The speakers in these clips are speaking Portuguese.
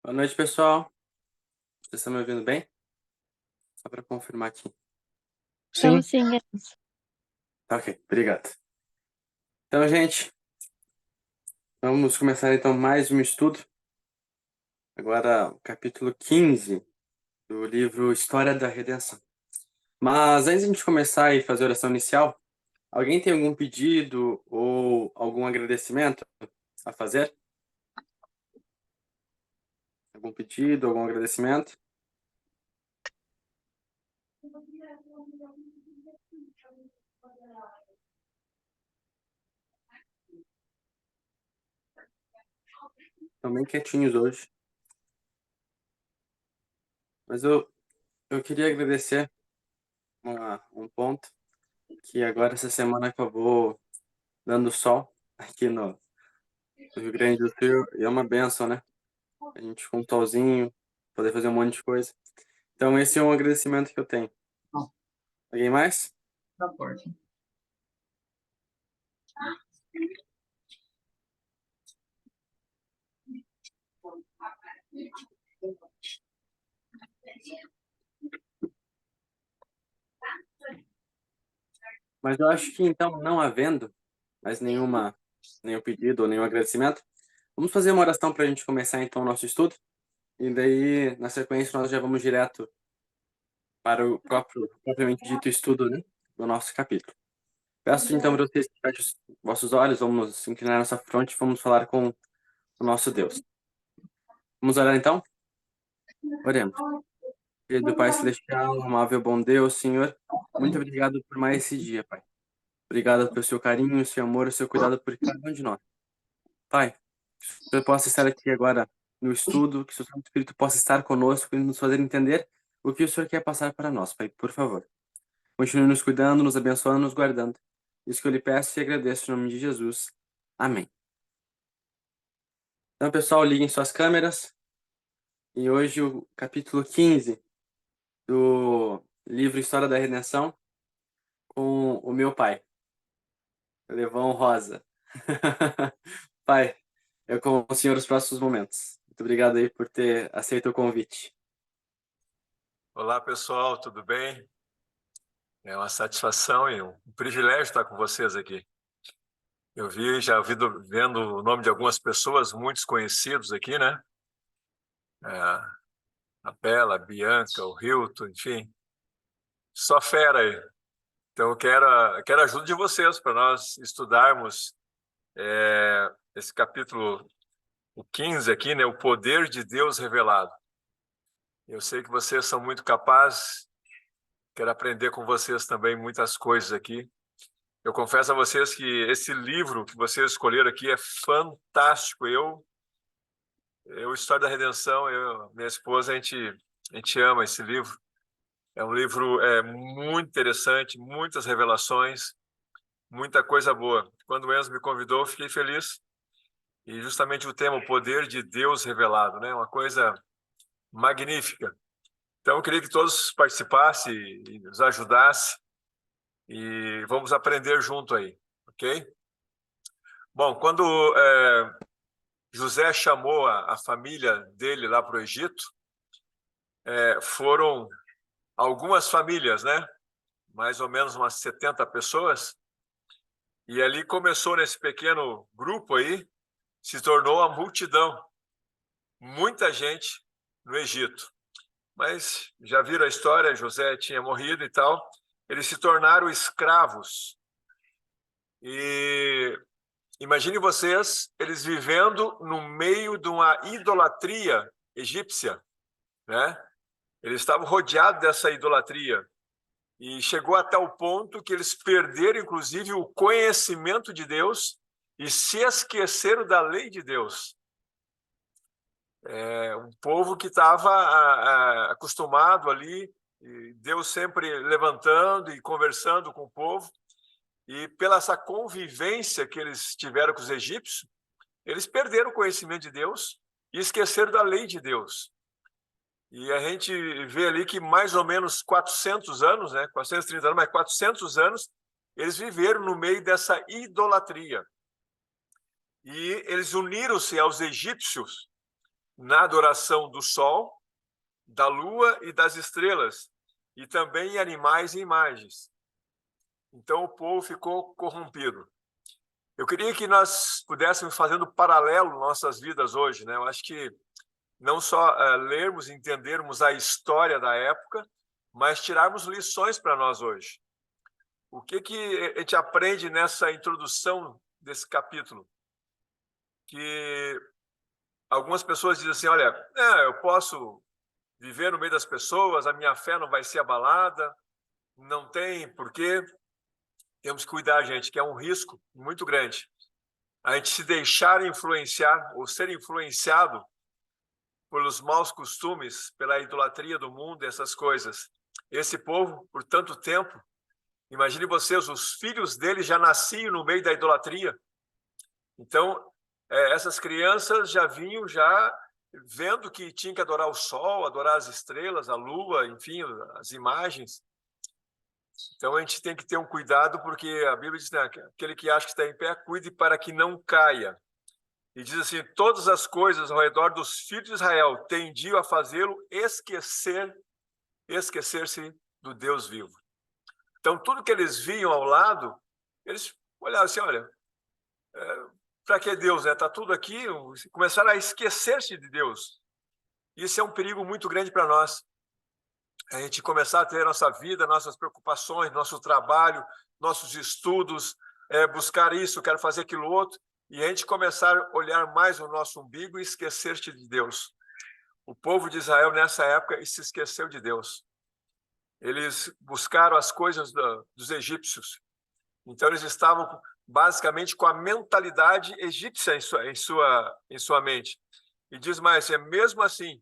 Boa noite, pessoal. Vocês estão me ouvindo bem? Só para confirmar aqui. Sim. Então, sim, é isso. Tá, ok, obrigado. Então, gente, vamos começar então mais um estudo. Agora, o capítulo 15 do livro História da Redenção. Mas antes de a gente começar e fazer a oração inicial, alguém tem algum pedido ou algum agradecimento a fazer? Algum pedido, algum agradecimento? Estão bem quietinhos hoje. Mas eu queria agradecer um ponto que agora essa semana acabou dando sol aqui no Rio Grande do Sul e é uma benção, né? A gente com um solzinho, poder fazer um monte de coisa. Então esse é um agradecimento que eu tenho. Alguém mais? Da porta. Mas eu acho que então, não havendo mais nenhum pedido ou nenhum agradecimento, vamos fazer uma oração para a gente começar então o nosso estudo. E daí, na sequência, nós já vamos direto para o propriamente dito estudo, né, do nosso capítulo. Peço então para vocês que fechem os vossos olhos, vamos nos inclinar nossa fronte e vamos falar com o nosso Deus. Vamos orar então? Oremos. Querido Pai Celestial, amável bom Deus, Senhor, muito obrigado por mais esse dia, Pai. Obrigado pelo seu carinho, o seu amor, o seu cuidado por cada um de nós. Pai, que eu possa estar aqui agora no estudo, que o seu Santo Espírito possa estar conosco e nos fazer entender o que o Senhor quer passar para nós, Pai, por favor. Continue nos cuidando, nos abençoando, nos guardando. Isso que eu lhe peço e agradeço em nome de Jesus. Amém. Então, pessoal, liguem suas câmeras. E hoje o capítulo 15 do livro História da Redenção com o meu pai, Levão Rosa. Pai, eu com o senhor os próximos momentos. Muito obrigado aí por ter aceito o convite. Olá, pessoal, tudo bem? É uma satisfação e um privilégio estar com vocês aqui. Já vendo o nome de algumas pessoas muito conhecidos aqui, né? A Bela, a Bianca, o Hilton, enfim, só fera aí. Então, eu quero a ajuda de vocês para nós estudarmos esse capítulo, o 15 aqui, né? O poder de Deus revelado. Eu sei que vocês são muito capazes, quero aprender com vocês também muitas coisas aqui. Eu confesso a vocês que esse livro que vocês escolheram aqui é fantástico. História da Redenção, minha esposa, a gente ama esse livro. É um livro muito interessante, muitas revelações, muita coisa boa. Quando o Enzo me convidou, eu fiquei feliz. E justamente o tema, o poder de Deus revelado, né? Uma coisa magnífica. Então, eu queria que todos participassem e nos ajudassem. E vamos aprender junto aí, ok? Bom, quando José chamou a família dele lá para o Egito, foram algumas famílias, né? Mais ou menos umas 70 pessoas. E ali começou, nesse pequeno grupo aí, se tornou a multidão. Muita gente no Egito. Mas já viram a história, José tinha morrido e tal. Eles se tornaram escravos. E imagine vocês, eles vivendo no meio de uma idolatria egípcia, né? Eles estavam rodeados dessa idolatria e chegou até o ponto que eles perderam, inclusive, o conhecimento de Deus e se esqueceram da lei de Deus. Um povo que estava acostumado ali, e Deus sempre levantando e conversando com o povo, e pela essa convivência que eles tiveram com os egípcios, eles perderam o conhecimento de Deus e esqueceram da lei de Deus. E a gente vê ali que mais ou menos 400 anos, né, 430 anos, mas 400 anos, eles viveram no meio dessa idolatria. E eles uniram-se aos egípcios na adoração do sol, da lua e das estrelas, e também em animais e imagens. Então o povo ficou corrompido. Eu queria que nós pudéssemos fazendo paralelo nossas vidas hoje, né? Eu acho que não só lermos e entendermos a história da época, mas tirarmos lições para nós hoje. O que a gente aprende nessa introdução desse capítulo? Que algumas pessoas dizem assim, olha, eu posso viver no meio das pessoas, a minha fé não vai ser abalada, não tem porquê. Temos que cuidar, gente, que é um risco muito grande. A gente se deixar influenciar ou ser influenciado pelos maus costumes, pela idolatria do mundo, essas coisas. Esse povo, por tanto tempo, imagine vocês, os filhos deles já nasciam no meio da idolatria. Então, essas crianças já vinham já vendo que tinha que adorar o sol, adorar as estrelas, a lua, enfim, as imagens. Então, a gente tem que ter um cuidado, porque a Bíblia diz, né, aquele que acha que está em pé, cuide para que não caia. E diz assim, todas as coisas ao redor dos filhos de Israel tendiam a fazê-lo esquecer-se do Deus vivo. Então, tudo que eles viam ao lado, eles olhavam assim, olha, para que Deus? Está tudo aqui, começaram a esquecer-se de Deus. Isso é um perigo muito grande para nós. A gente começar a ter nossa vida, nossas preocupações, nosso trabalho, nossos estudos, buscar isso, quero fazer aquilo outro, e a gente começar a olhar mais o nosso umbigo e esquecer-se de Deus. O povo de Israel, nessa época, se esqueceu de Deus. Eles buscaram as coisas dos egípcios. Então, eles estavam basicamente com a mentalidade egípcia em sua mente. E diz mais, mesmo assim,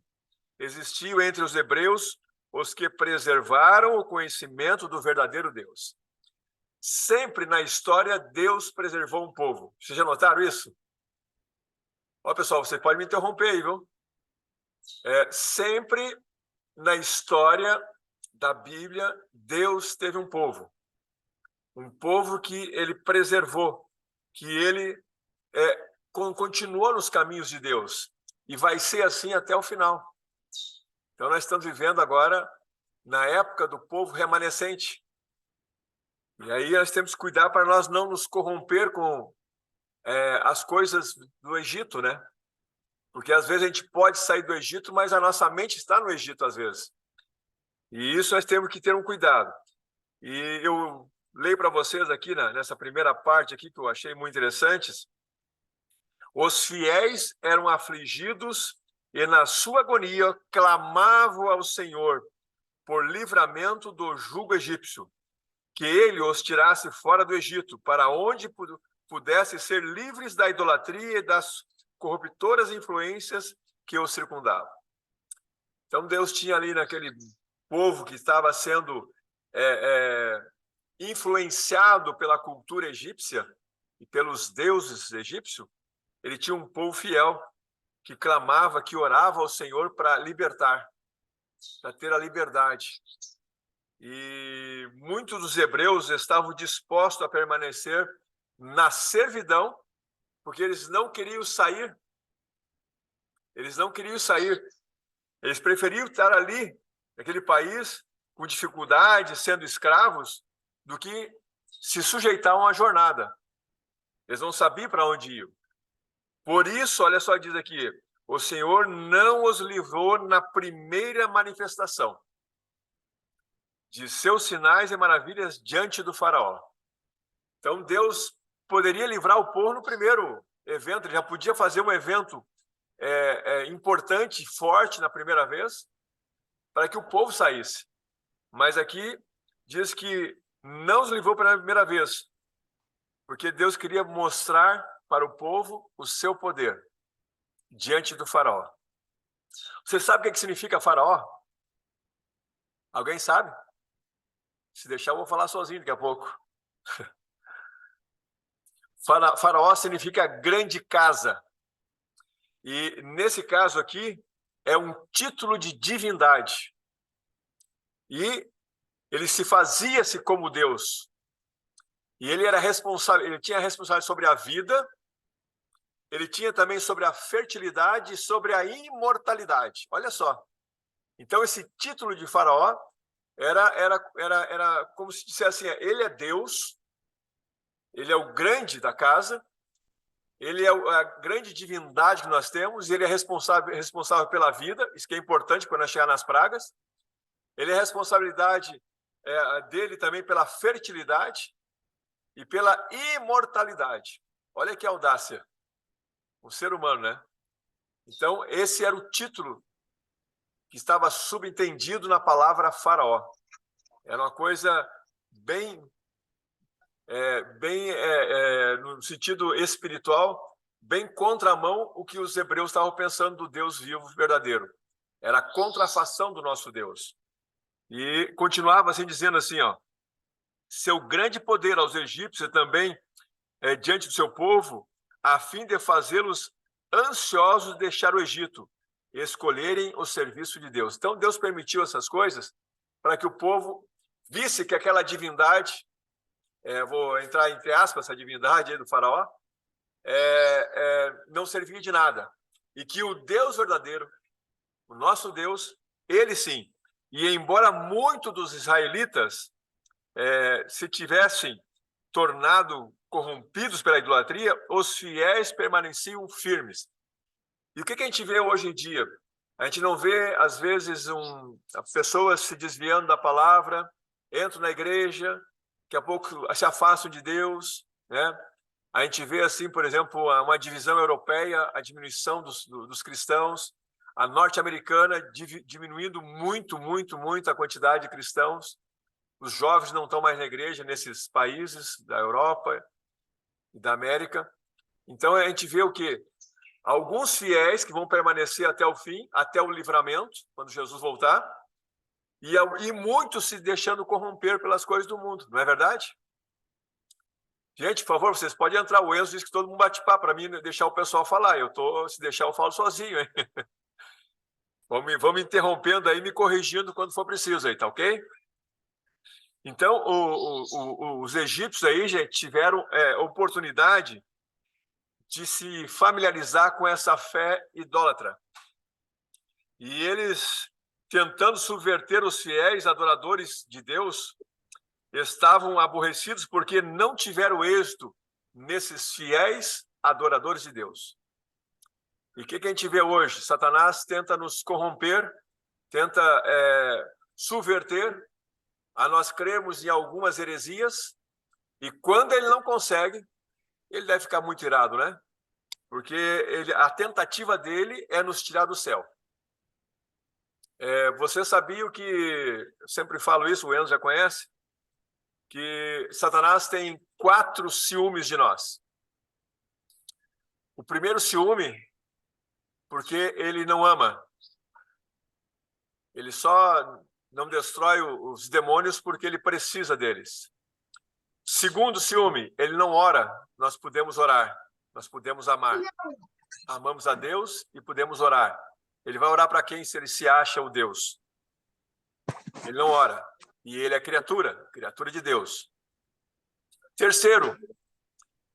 existiu entre os hebreus os que preservaram o conhecimento do verdadeiro Deus. Sempre na história, Deus preservou um povo. Vocês já notaram isso? Ó, pessoal, você pode me interromper aí, viu? Sempre na história da Bíblia, Deus teve um povo. Um povo que ele preservou, que ele continuou nos caminhos de Deus. E vai ser assim até o final. Então, nós estamos vivendo agora na época do povo remanescente. E aí nós temos que cuidar para nós não nos corromper com as coisas do Egito, né? Porque às vezes a gente pode sair do Egito, mas a nossa mente está no Egito às vezes. E isso nós temos que ter um cuidado. E eu leio para vocês aqui, nessa primeira parte aqui, que eu achei muito interessantes. Os fiéis eram afligidos e na sua agonia clamavam ao Senhor por livramento do jugo egípcio, que ele os tirasse fora do Egito, para onde pudessem ser livres da idolatria e das corruptoras influências que os circundavam. Então Deus tinha ali naquele povo que estava sendo influenciado pela cultura egípcia e pelos deuses egípcios, ele tinha um povo fiel que clamava, que orava ao Senhor para libertar, para ter a liberdade. E muitos dos hebreus estavam dispostos a permanecer na servidão, porque eles não queriam sair. Eles não queriam sair. Eles preferiam estar ali, naquele país, com dificuldade, sendo escravos, do que se sujeitar a uma jornada. Eles não sabiam para onde iam. Por isso, olha só, diz aqui, o Senhor não os livrou na primeira manifestação de seus sinais e maravilhas diante do faraó. Então, Deus poderia livrar o povo no primeiro evento, ele já podia fazer um evento importante, forte na primeira vez, para que o povo saísse. Mas aqui diz que não os livrou pela primeira vez, porque Deus queria mostrar para o povo o seu poder diante do faraó. Você sabe o que significa faraó? Alguém sabe? Se deixar, eu vou falar sozinho daqui a pouco. Faraó significa grande casa. E, nesse caso aqui, é um título de divindade. E ele se fazia-se como Deus. E ele era responsável, ele tinha responsabilidade sobre a vida, ele tinha também sobre a fertilidade e sobre a imortalidade. Olha só. Então, esse título de Faraó era como se dissesse assim, ele é Deus, ele é o grande da casa, ele é a grande divindade que nós temos, ele é responsável pela vida, isso que é importante quando nós chegar nas pragas. Ele é responsabilidade dele também pela fertilidade e pela imortalidade. Olha que audácia. O ser humano, né? Então, esse era o título que estava subentendido na palavra Faraó. Era uma coisa bem no sentido espiritual, bem contramão o que os hebreus estavam pensando do Deus vivo verdadeiro. Era a contrafação do nosso Deus. E continuava assim, dizendo assim, ó, seu grande poder aos egípcios e também diante do seu povo, a fim de fazê-los ansiosos de deixar o Egito e escolherem o serviço de Deus. Então, Deus permitiu essas coisas para que o povo visse que aquela divindade, vou entrar entre aspas, essa divindade aí do faraó, não servia de nada. E que o Deus verdadeiro, o nosso Deus, ele sim. E embora muitos dos israelitas se tivessem tornado corrompidos pela idolatria, os fiéis permaneciam firmes. E o que a gente vê hoje em dia? A gente não vê, às vezes, pessoas se desviando da palavra, entram na igreja, daqui a pouco se afastam de Deus, né? A gente vê, assim, por exemplo, uma divisão europeia, a diminuição dos cristãos, a norte-americana diminuindo muito, muito, muito a quantidade de cristãos. Os jovens não estão mais na igreja nesses países da Europa e da América. Então, a gente vê o quê? Alguns fiéis que vão permanecer até o fim, até o livramento, quando Jesus voltar, e muitos se deixando corromper pelas coisas do mundo, não é verdade? Gente, por favor, vocês podem entrar. O Enzo disse que todo mundo bate papo para mim, deixar o pessoal falar. Se deixar, eu falo sozinho, hein? Vão me interrompendo aí, me corrigindo quando for preciso aí, tá ok? Então, os egípcios aí, gente, tiveram oportunidade de se familiarizar com essa fé idólatra. E eles, tentando subverter os fiéis adoradores de Deus, estavam aborrecidos porque não tiveram êxito nesses fiéis adoradores de Deus. E o que a gente vê hoje? Satanás tenta nos corromper, tenta subverter a nós crermos em algumas heresias, e quando ele não consegue, ele deve ficar muito irado, né? Porque a tentativa dele é nos tirar do céu. Você sabia que, eu sempre falo isso, o Enzo já conhece, que Satanás tem 4 ciúmes de nós. O primeiro ciúme, porque ele não ama. Ele só não destrói os demônios porque ele precisa deles. Segundo ciúme, ele não ora, nós podemos orar, nós podemos amar. Amamos a Deus e podemos orar. Ele vai orar para quem se ele se acha o Deus? Ele não ora. E ele é criatura de Deus. Terceiro,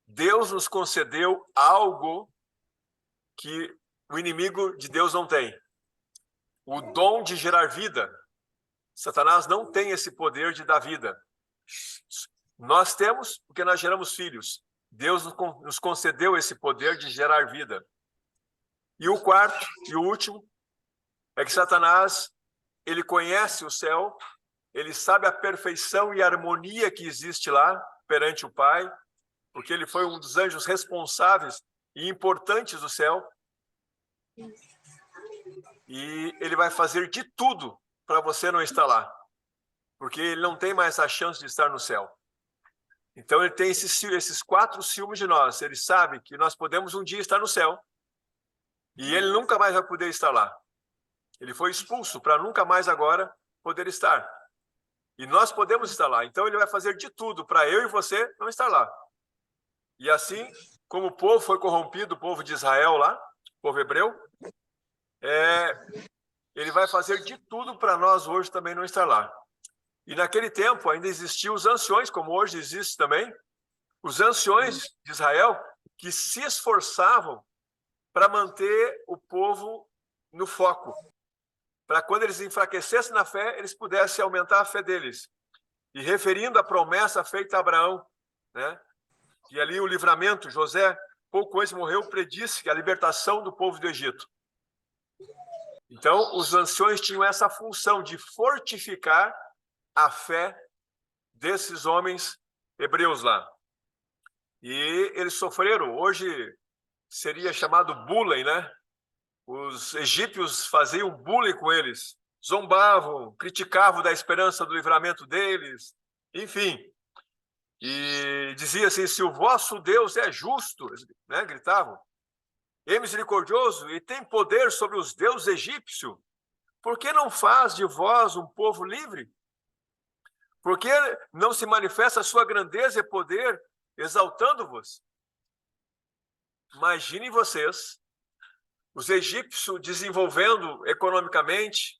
Deus nos concedeu algo que o inimigo de Deus não tem. O dom de gerar vida. Satanás não tem esse poder de dar vida. Nós temos porque nós geramos filhos. Deus nos concedeu esse poder de gerar vida. E o quarto e o último é que Satanás, ele conhece o céu, ele sabe a perfeição e a harmonia que existe lá perante o Pai, porque ele foi um dos anjos responsáveis e importantes do céu. E ele vai fazer de tudo para você não estar lá, porque ele não tem mais a chance de estar no céu. Então ele tem esses 4 ciúmes de nós. Ele sabe que nós podemos um dia estar no céu e ele nunca mais vai poder estar lá. Ele foi expulso para nunca mais agora poder estar. E nós podemos estar lá. Então ele vai fazer de tudo para eu e você não estar lá. E assim, como o povo foi corrompido, o povo de Israel lá, o povo hebreu, ele vai fazer de tudo para nós hoje também não estar lá. E naquele tempo ainda existiam os anciões, como hoje existe também, os anciões de Israel, que se esforçavam para manter o povo no foco, para quando eles enfraquecessem na fé, eles pudessem aumentar a fé deles. E referindo à promessa feita a Abraão, né? E ali o livramento, José, pouco antes morreu, predisse a libertação do povo do Egito. Então, os anciões tinham essa função de fortificar a fé desses homens hebreus lá. E eles sofreram, hoje seria chamado bullying, né? Os egípcios faziam bullying com eles, zombavam, criticavam da esperança do livramento deles, enfim. E dizia assim, se o vosso Deus é justo, né? Gritavam, é misericordioso e tem poder sobre os deuses egípcios, por que não faz de vós um povo livre? Por que não se manifesta a sua grandeza e poder, exaltando-vos? Imaginem vocês, os egípcios desenvolvendo economicamente,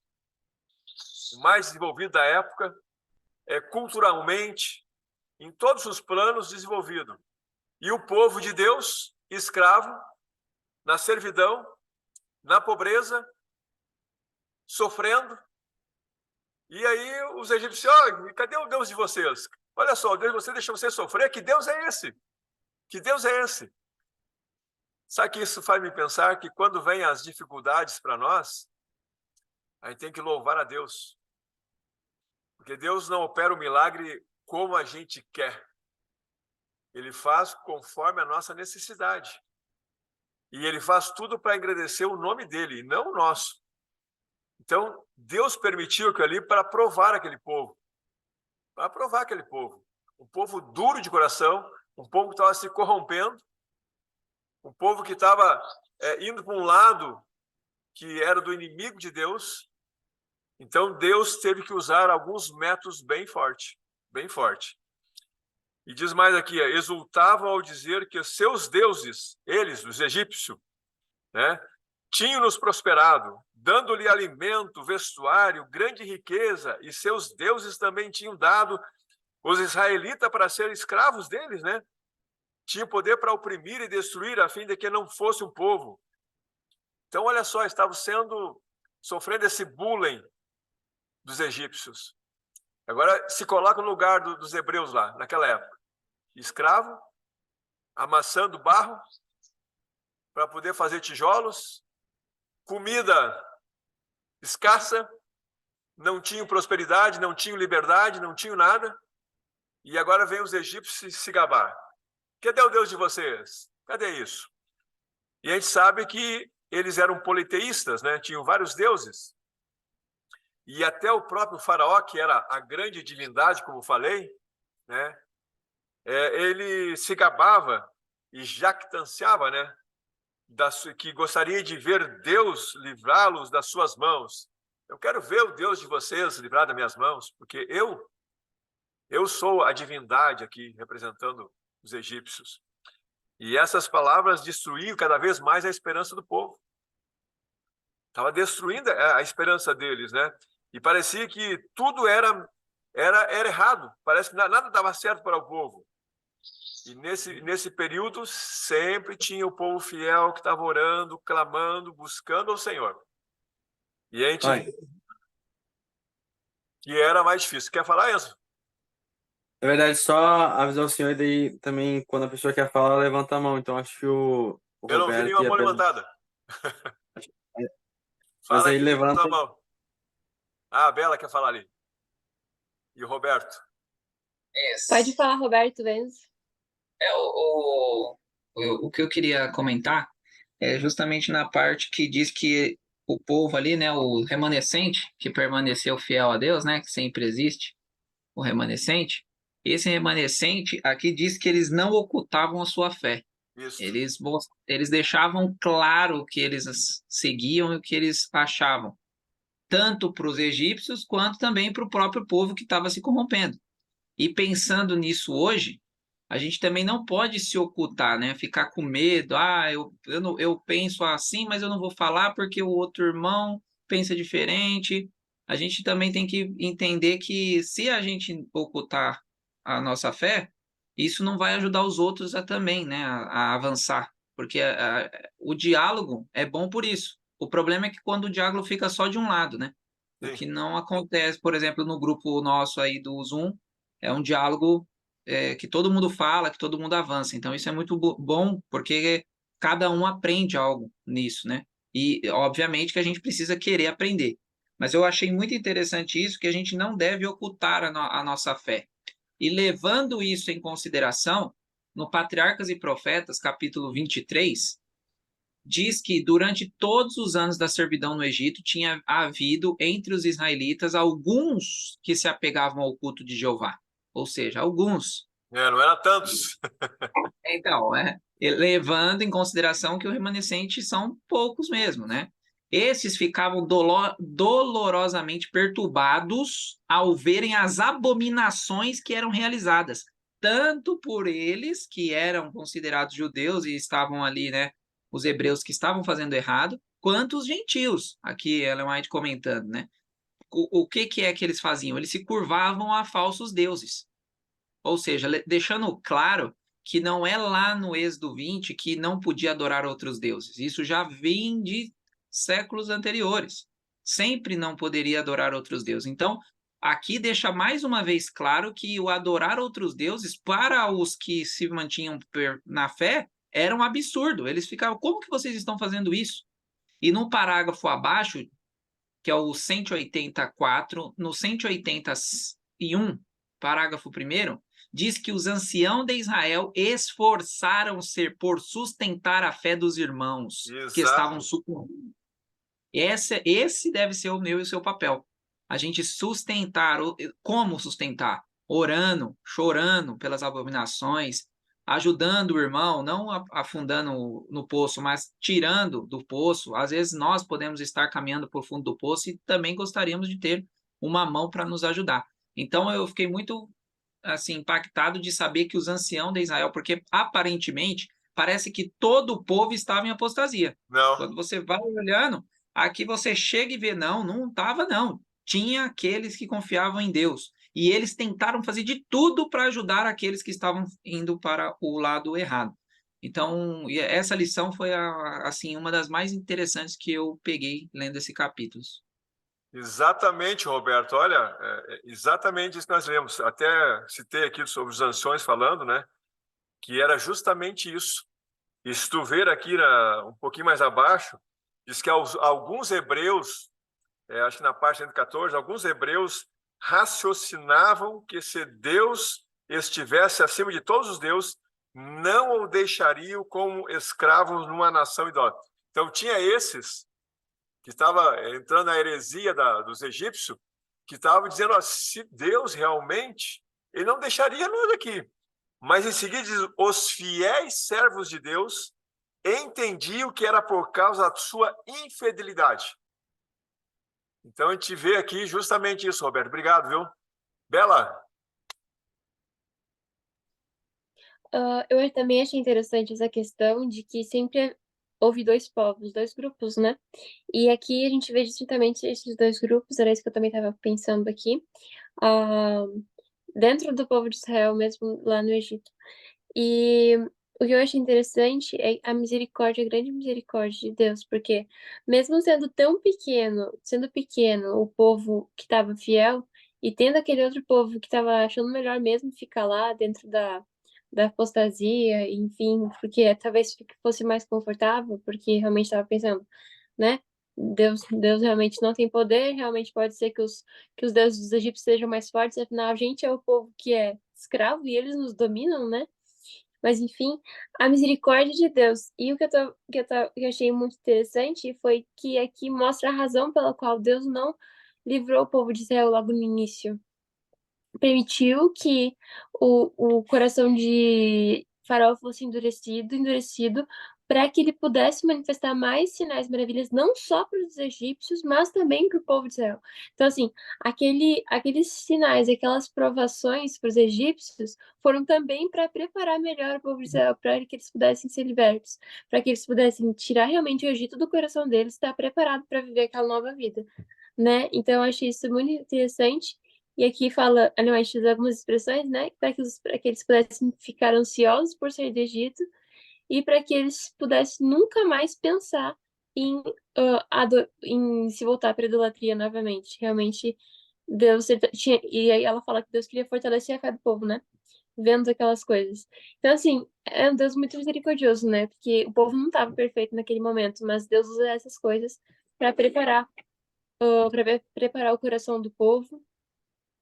o mais desenvolvido da época, culturalmente, em todos os planos desenvolvido. E o povo de Deus, escravo, na servidão, na pobreza, sofrendo. E aí os egípcios, cadê o Deus de vocês? Olha só, o Deus de vocês deixou vocês sofrer, que Deus é esse? Que Deus é esse? Sabe que isso faz me pensar que quando vem as dificuldades para nós, a gente tem que louvar a Deus. Porque Deus não opera o milagre como a gente quer. Ele faz conforme a nossa necessidade. E ele faz tudo para engrandecer o nome dele, e não o nosso. Então, Deus permitiu aquilo ali para provar aquele povo. Para provar aquele povo. Um povo duro de coração, um povo que estava se corrompendo, um povo que estava indo para um lado que era do inimigo de Deus. Então, Deus teve que usar alguns métodos bem forte, bem forte. E diz mais aqui, exultavam ao dizer que seus deuses, eles, os egípcios, né, tinham-nos prosperado, dando-lhe alimento, vestuário, grande riqueza, e seus deuses também tinham dado os israelitas para serem escravos deles, né? Tinham poder para oprimir e destruir, a fim de que não fosse um povo. Então, olha só, estavam sofrendo esse bullying dos egípcios. Agora, se coloca no lugar dos hebreus lá, naquela época. Escravo, amassando barro para poder fazer tijolos, comida escassa, não tinham prosperidade, não tinham liberdade, não tinham nada. E agora vem os egípcios se gabar. Cadê o Deus de vocês? Cadê isso? E a gente sabe que eles eram politeístas, né? Tinham vários deuses. E até o próprio faraó, que era a grande divindade, como falei, né? Ele se gabava e jactanciava, né? Que gostaria de ver Deus livrá-los das suas mãos. Eu quero ver o Deus de vocês livrar das minhas mãos, porque eu sou a divindade aqui, representando os egípcios. E essas palavras destruíam cada vez mais a esperança do povo. Estava destruindo a esperança deles, né? E parecia que tudo era errado. Parece que nada dava certo para o povo. E nesse período sempre tinha o povo fiel que estava orando, clamando, buscando ao Senhor. E a gente... que era mais difícil. Quer falar, Enzo? Na verdade, só avisar o senhor, e daí também, quando a pessoa quer falar, ela levanta a mão. Então, acho que o Eu não vi Roberto nenhuma ia mão levantada. Mas Fala aí quem levanta. levantou a mão. A Bela quer falar ali. E o Roberto. Isso. Pode falar, Roberto Benzo. O que eu queria comentar é justamente na parte que diz que o povo ali, né, o remanescente, que permaneceu fiel a Deus, né, que sempre existe, o remanescente, esse remanescente aqui diz que eles não ocultavam a sua fé. Isso. Eles deixavam claro o que eles seguiam e o que eles achavam, tanto para os egípcios quanto também para o próprio povo que estava se corrompendo. E pensando nisso hoje, a gente também não pode se ocultar, né? Ficar com medo. Eu penso assim, mas eu não vou falar porque o outro irmão pensa diferente. A gente também tem que entender que se a gente ocultar a nossa fé, isso não vai ajudar os outros também, né? A avançar. porque o diálogo é bom por isso. O problema é que quando o diálogo fica só de um lado, né? O Sim. que não acontece, por exemplo, no grupo nosso aí do Zoom, é um diálogo que todo mundo fala, que todo mundo avança. Então, isso é muito bom, porque cada um aprende algo nisso, né? E, obviamente, que a gente precisa querer aprender. Mas eu achei muito interessante isso, que a gente não deve ocultar a nossa fé. E levando isso em consideração, no Patriarcas e Profetas, capítulo 23, diz que durante todos os anos da servidão no Egito tinha havido entre os israelitas alguns que se apegavam ao culto de Jeová. Ou seja, alguns. Não era tantos. Então, levando em consideração que o remanescente são poucos mesmo, né? Esses ficavam dolorosamente perturbados ao verem as abominações que eram realizadas, tanto por eles, que eram considerados judeus e estavam ali, né? Os hebreus que estavam fazendo errado, quanto os gentios. Aqui Ellen White comentando, né? O que é que eles faziam? Eles se curvavam a falsos deuses. Ou seja, deixando claro que não é lá no Êxodo 20 que não podia adorar outros deuses. Isso já vem de séculos anteriores. Sempre não poderia adorar outros deuses. Então, aqui deixa mais uma vez claro que o adorar outros deuses, para os que se mantinham na fé, era um absurdo. Eles ficavam, como que vocês estão fazendo isso? E no parágrafo abaixo, que é o 184, no 181, parágrafo 1º, diz que os anciãos de Israel esforçaram-se por sustentar a fé dos irmãos que estavam sucumbindo. Esse deve ser o meu e o seu papel. A gente sustentar. Como sustentar? Orando, chorando pelas abominações, ajudando o irmão, não afundando no poço, mas tirando do poço. Às vezes nós podemos estar caminhando por fundo do poço e também gostaríamos de ter uma mão para nos ajudar. Então eu fiquei muito assim impactado de saber que os anciãos de Israel, porque aparentemente parece que todo o povo estava em apostasia. Não. Quando você vai olhando, aqui você chega e vê, não estava não. Tinha aqueles que confiavam em Deus. E eles tentaram fazer de tudo para ajudar aqueles que estavam indo para o lado errado. Então, essa lição foi assim uma das mais interessantes que eu peguei lendo esse capítulo. Exatamente, Roberto. Olha, exatamente isso que nós lemos. Até citei aqui sobre os anciões falando, né? Que era justamente isso. E se tu ver aqui um pouquinho mais abaixo, diz que alguns hebreus, acho que na parte 114, alguns hebreus raciocinavam que se Deus estivesse acima de todos os deuses, não o deixariam como escravos numa nação idólatra. Então tinha esses que estavam entrando na heresia dos egípcios, que estavam dizendo, ó, se Deus realmente, ele não deixaria nós aqui. Mas em seguida diz, os fiéis servos de Deus entendiam que era por causa da sua infidelidade. Então a gente vê aqui justamente isso, Roberto. Obrigado, viu? Bela? Eu também achei interessante essa questão de que sempre houve dois povos, dois grupos, né? E aqui a gente vê distintamente esses dois grupos, era isso que eu também estava pensando aqui, dentro do povo de Israel, mesmo lá no Egito. E o que eu achei interessante é a misericórdia, a grande misericórdia de Deus, porque mesmo sendo pequeno o povo que estava fiel, e tendo aquele outro povo que estava achando melhor mesmo ficar lá dentro da apostasia, enfim, porque talvez fosse mais confortável, porque realmente estava pensando, né? Deus realmente não tem poder, realmente pode ser que os deuses dos egípcios sejam mais fortes, afinal a gente é o povo que é escravo e eles nos dominam, né? Mas enfim, a misericórdia de Deus. E o que eu achei muito interessante foi que aqui mostra a razão pela qual Deus não livrou o povo de Israel logo no início. Permitiu que o coração de Faraó fosse endurecido, para que ele pudesse manifestar mais sinais e maravilhas, não só para os egípcios, mas também para o povo de Israel. Então, assim, aqueles sinais, aquelas provações para os egípcios foram também para preparar melhor o povo de Israel, para que eles pudessem ser libertos, para que eles pudessem tirar realmente o Egito do coração deles, estar preparado para viver aquela nova vida, né? Então, eu achei isso muito interessante. E aqui fala, aliás, algumas expressões, né? Para que eles pudessem ficar ansiosos por sair do Egito. e para que eles pudessem nunca mais pensar em, em se voltar para a idolatria novamente. Realmente, Deus tinha. E aí ela fala que Deus queria fortalecer a fé do povo, né? Vendo aquelas coisas. Então, assim, é um Deus muito misericordioso, né? Porque o povo não estava perfeito naquele momento, mas Deus usa essas coisas para preparar o coração do povo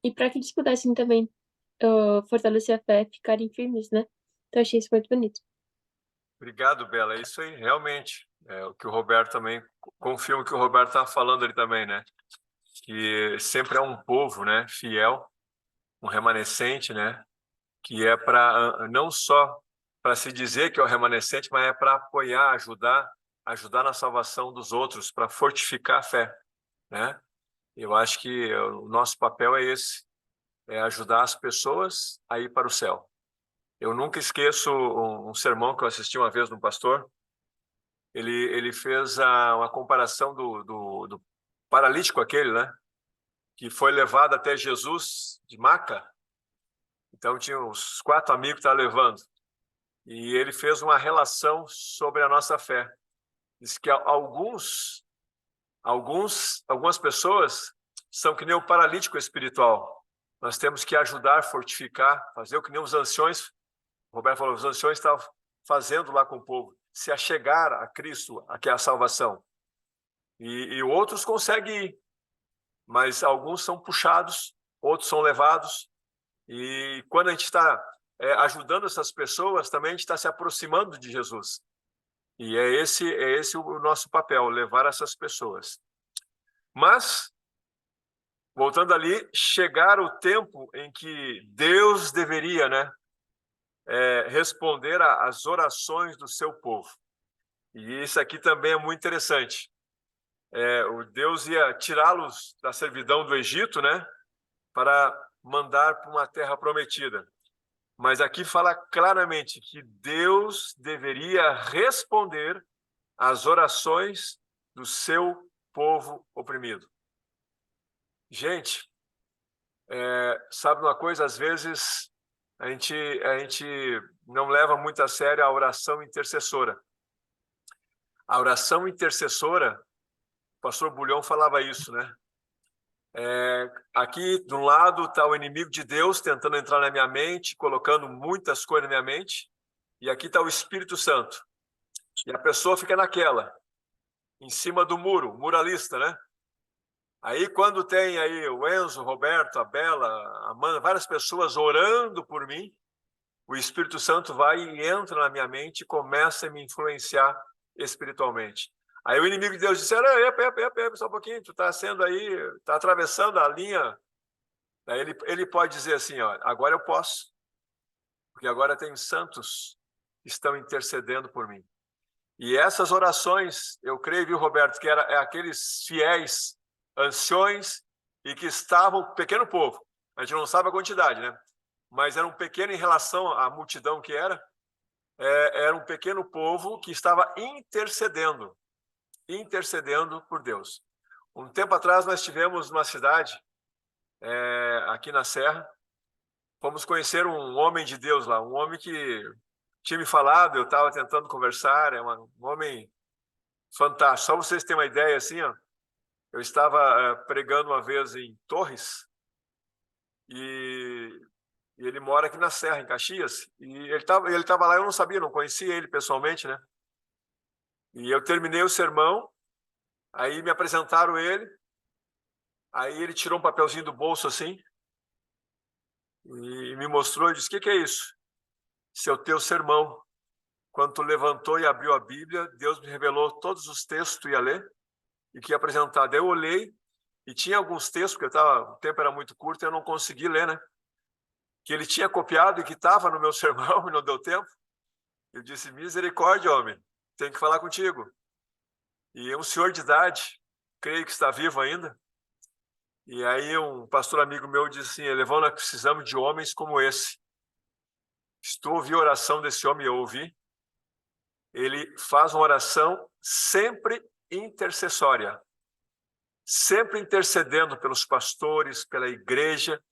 e para que eles pudessem também fortalecer a fé, ficarem firmes, né? Então, achei isso muito bonito. Obrigado, Bela. É isso aí, realmente. É o que o Roberto também confirma o que o Roberto estava falando ali também, né? Que sempre é um povo, né, fiel, um remanescente, né, que é para não só para se dizer que é o remanescente, mas é para apoiar, ajudar na salvação dos outros, para fortificar a fé, né? Eu acho que o nosso papel é esse, é ajudar as pessoas a ir para o céu. Eu nunca esqueço um sermão que eu assisti uma vez no pastor. Ele fez uma comparação do paralítico aquele, né? Que foi levado até Jesus de maca. Então tinha uns 4 amigos que estavam levando. E ele fez uma relação sobre a nossa fé. Diz que algumas pessoas são que nem o paralítico espiritual. Nós temos que ajudar, fortificar, fazer o que nem os anciões. O Roberto falou, os anciões estavam fazendo lá com o povo, se achegar a Cristo, que é a salvação. E outros conseguem ir, mas alguns são puxados, outros são levados. E quando a gente está ajudando essas pessoas, também a gente está se aproximando de Jesus. E é esse o nosso papel, levar essas pessoas. Mas, voltando ali, chegar o tempo em que Deus deveria, né, responder às orações do seu povo. E isso aqui também é muito interessante. O Deus ia tirá-los da servidão do Egito, né, para mandar para uma terra prometida. Mas aqui fala claramente que Deus deveria responder às orações do seu povo oprimido. Gente, sabe uma coisa? Às vezes a gente não leva muito a sério a oração intercessora. A oração intercessora, o pastor Bulhão falava isso, né? Aqui, de um lado, está o inimigo de Deus tentando entrar na minha mente, colocando muitas coisas na minha mente, e aqui está o Espírito Santo. E a pessoa fica naquela, em cima do muro, muralista, né? Aí, quando tem aí o Enzo, o Roberto, a Bela, a Amanda, várias pessoas orando por mim, o Espírito Santo vai e entra na minha mente e começa a me influenciar espiritualmente. Aí o inimigo de Deus disse, epa, só um pouquinho, tu está sendo aí, está atravessando a linha. Aí ele pode dizer assim, ó, agora eu posso, porque agora tem santos que estão intercedendo por mim. E essas orações, eu creio, viu, Roberto, que é aqueles fiéis anciões e que estavam, pequeno povo, a gente não sabe a quantidade, né? Mas era um pequeno em relação à multidão que era um pequeno povo que estava intercedendo por Deus. Um tempo atrás nós tivemos uma cidade, aqui na Serra, fomos conhecer um homem de Deus lá, um homem que tinha me falado, eu estava tentando conversar, um homem fantástico. Só vocês terem uma ideia, assim, ó, eu estava pregando uma vez em Torres e ele mora aqui na Serra, em Caxias, e ele estava lá, eu não sabia, não conhecia ele pessoalmente, né? E eu terminei o sermão, aí me apresentaram ele, aí ele tirou um papelzinho do bolso assim e me mostrou e disse, o que é isso? Esse é o teu sermão. Quando tu levantou e abriu a Bíblia, Deus me revelou todos os textos que tu ia ler e que ia apresentar. Daí eu olhei e tinha alguns textos, porque o tempo era muito curto e eu não consegui ler, né? Que ele tinha copiado e que estava no meu sermão e não deu tempo. Eu disse, misericórdia, homem, tenho que falar contigo. E um senhor de idade, creio que está vivo ainda. E aí um pastor amigo meu disse assim, Elevão, nós precisamos de homens como esse. Se tu ouvir a oração desse homem, eu ouvi, ele faz uma oração sempre intercessória, sempre intercedendo pelos pastores, pela igreja.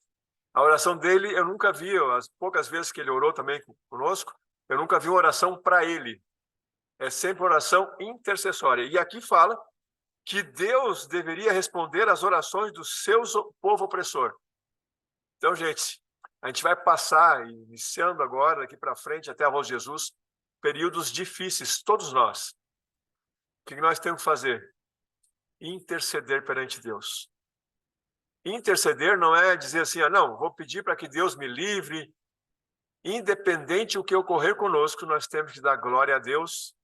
A oração dele eu nunca vi, as poucas vezes que ele orou também conosco, Eu nunca vi uma oração para ele. É sempre oração intercessória. E aqui fala que Deus deveria responder às orações do seu povo opressor. Então, gente, a gente vai passar, iniciando agora, daqui para frente, até a voz de Jesus, períodos difíceis, todos nós. O que nós temos que fazer? Interceder perante Deus. Interceder não é dizer assim, não, vou pedir para que Deus me livre. Independente do que ocorrer conosco, nós temos que dar glória a Deus,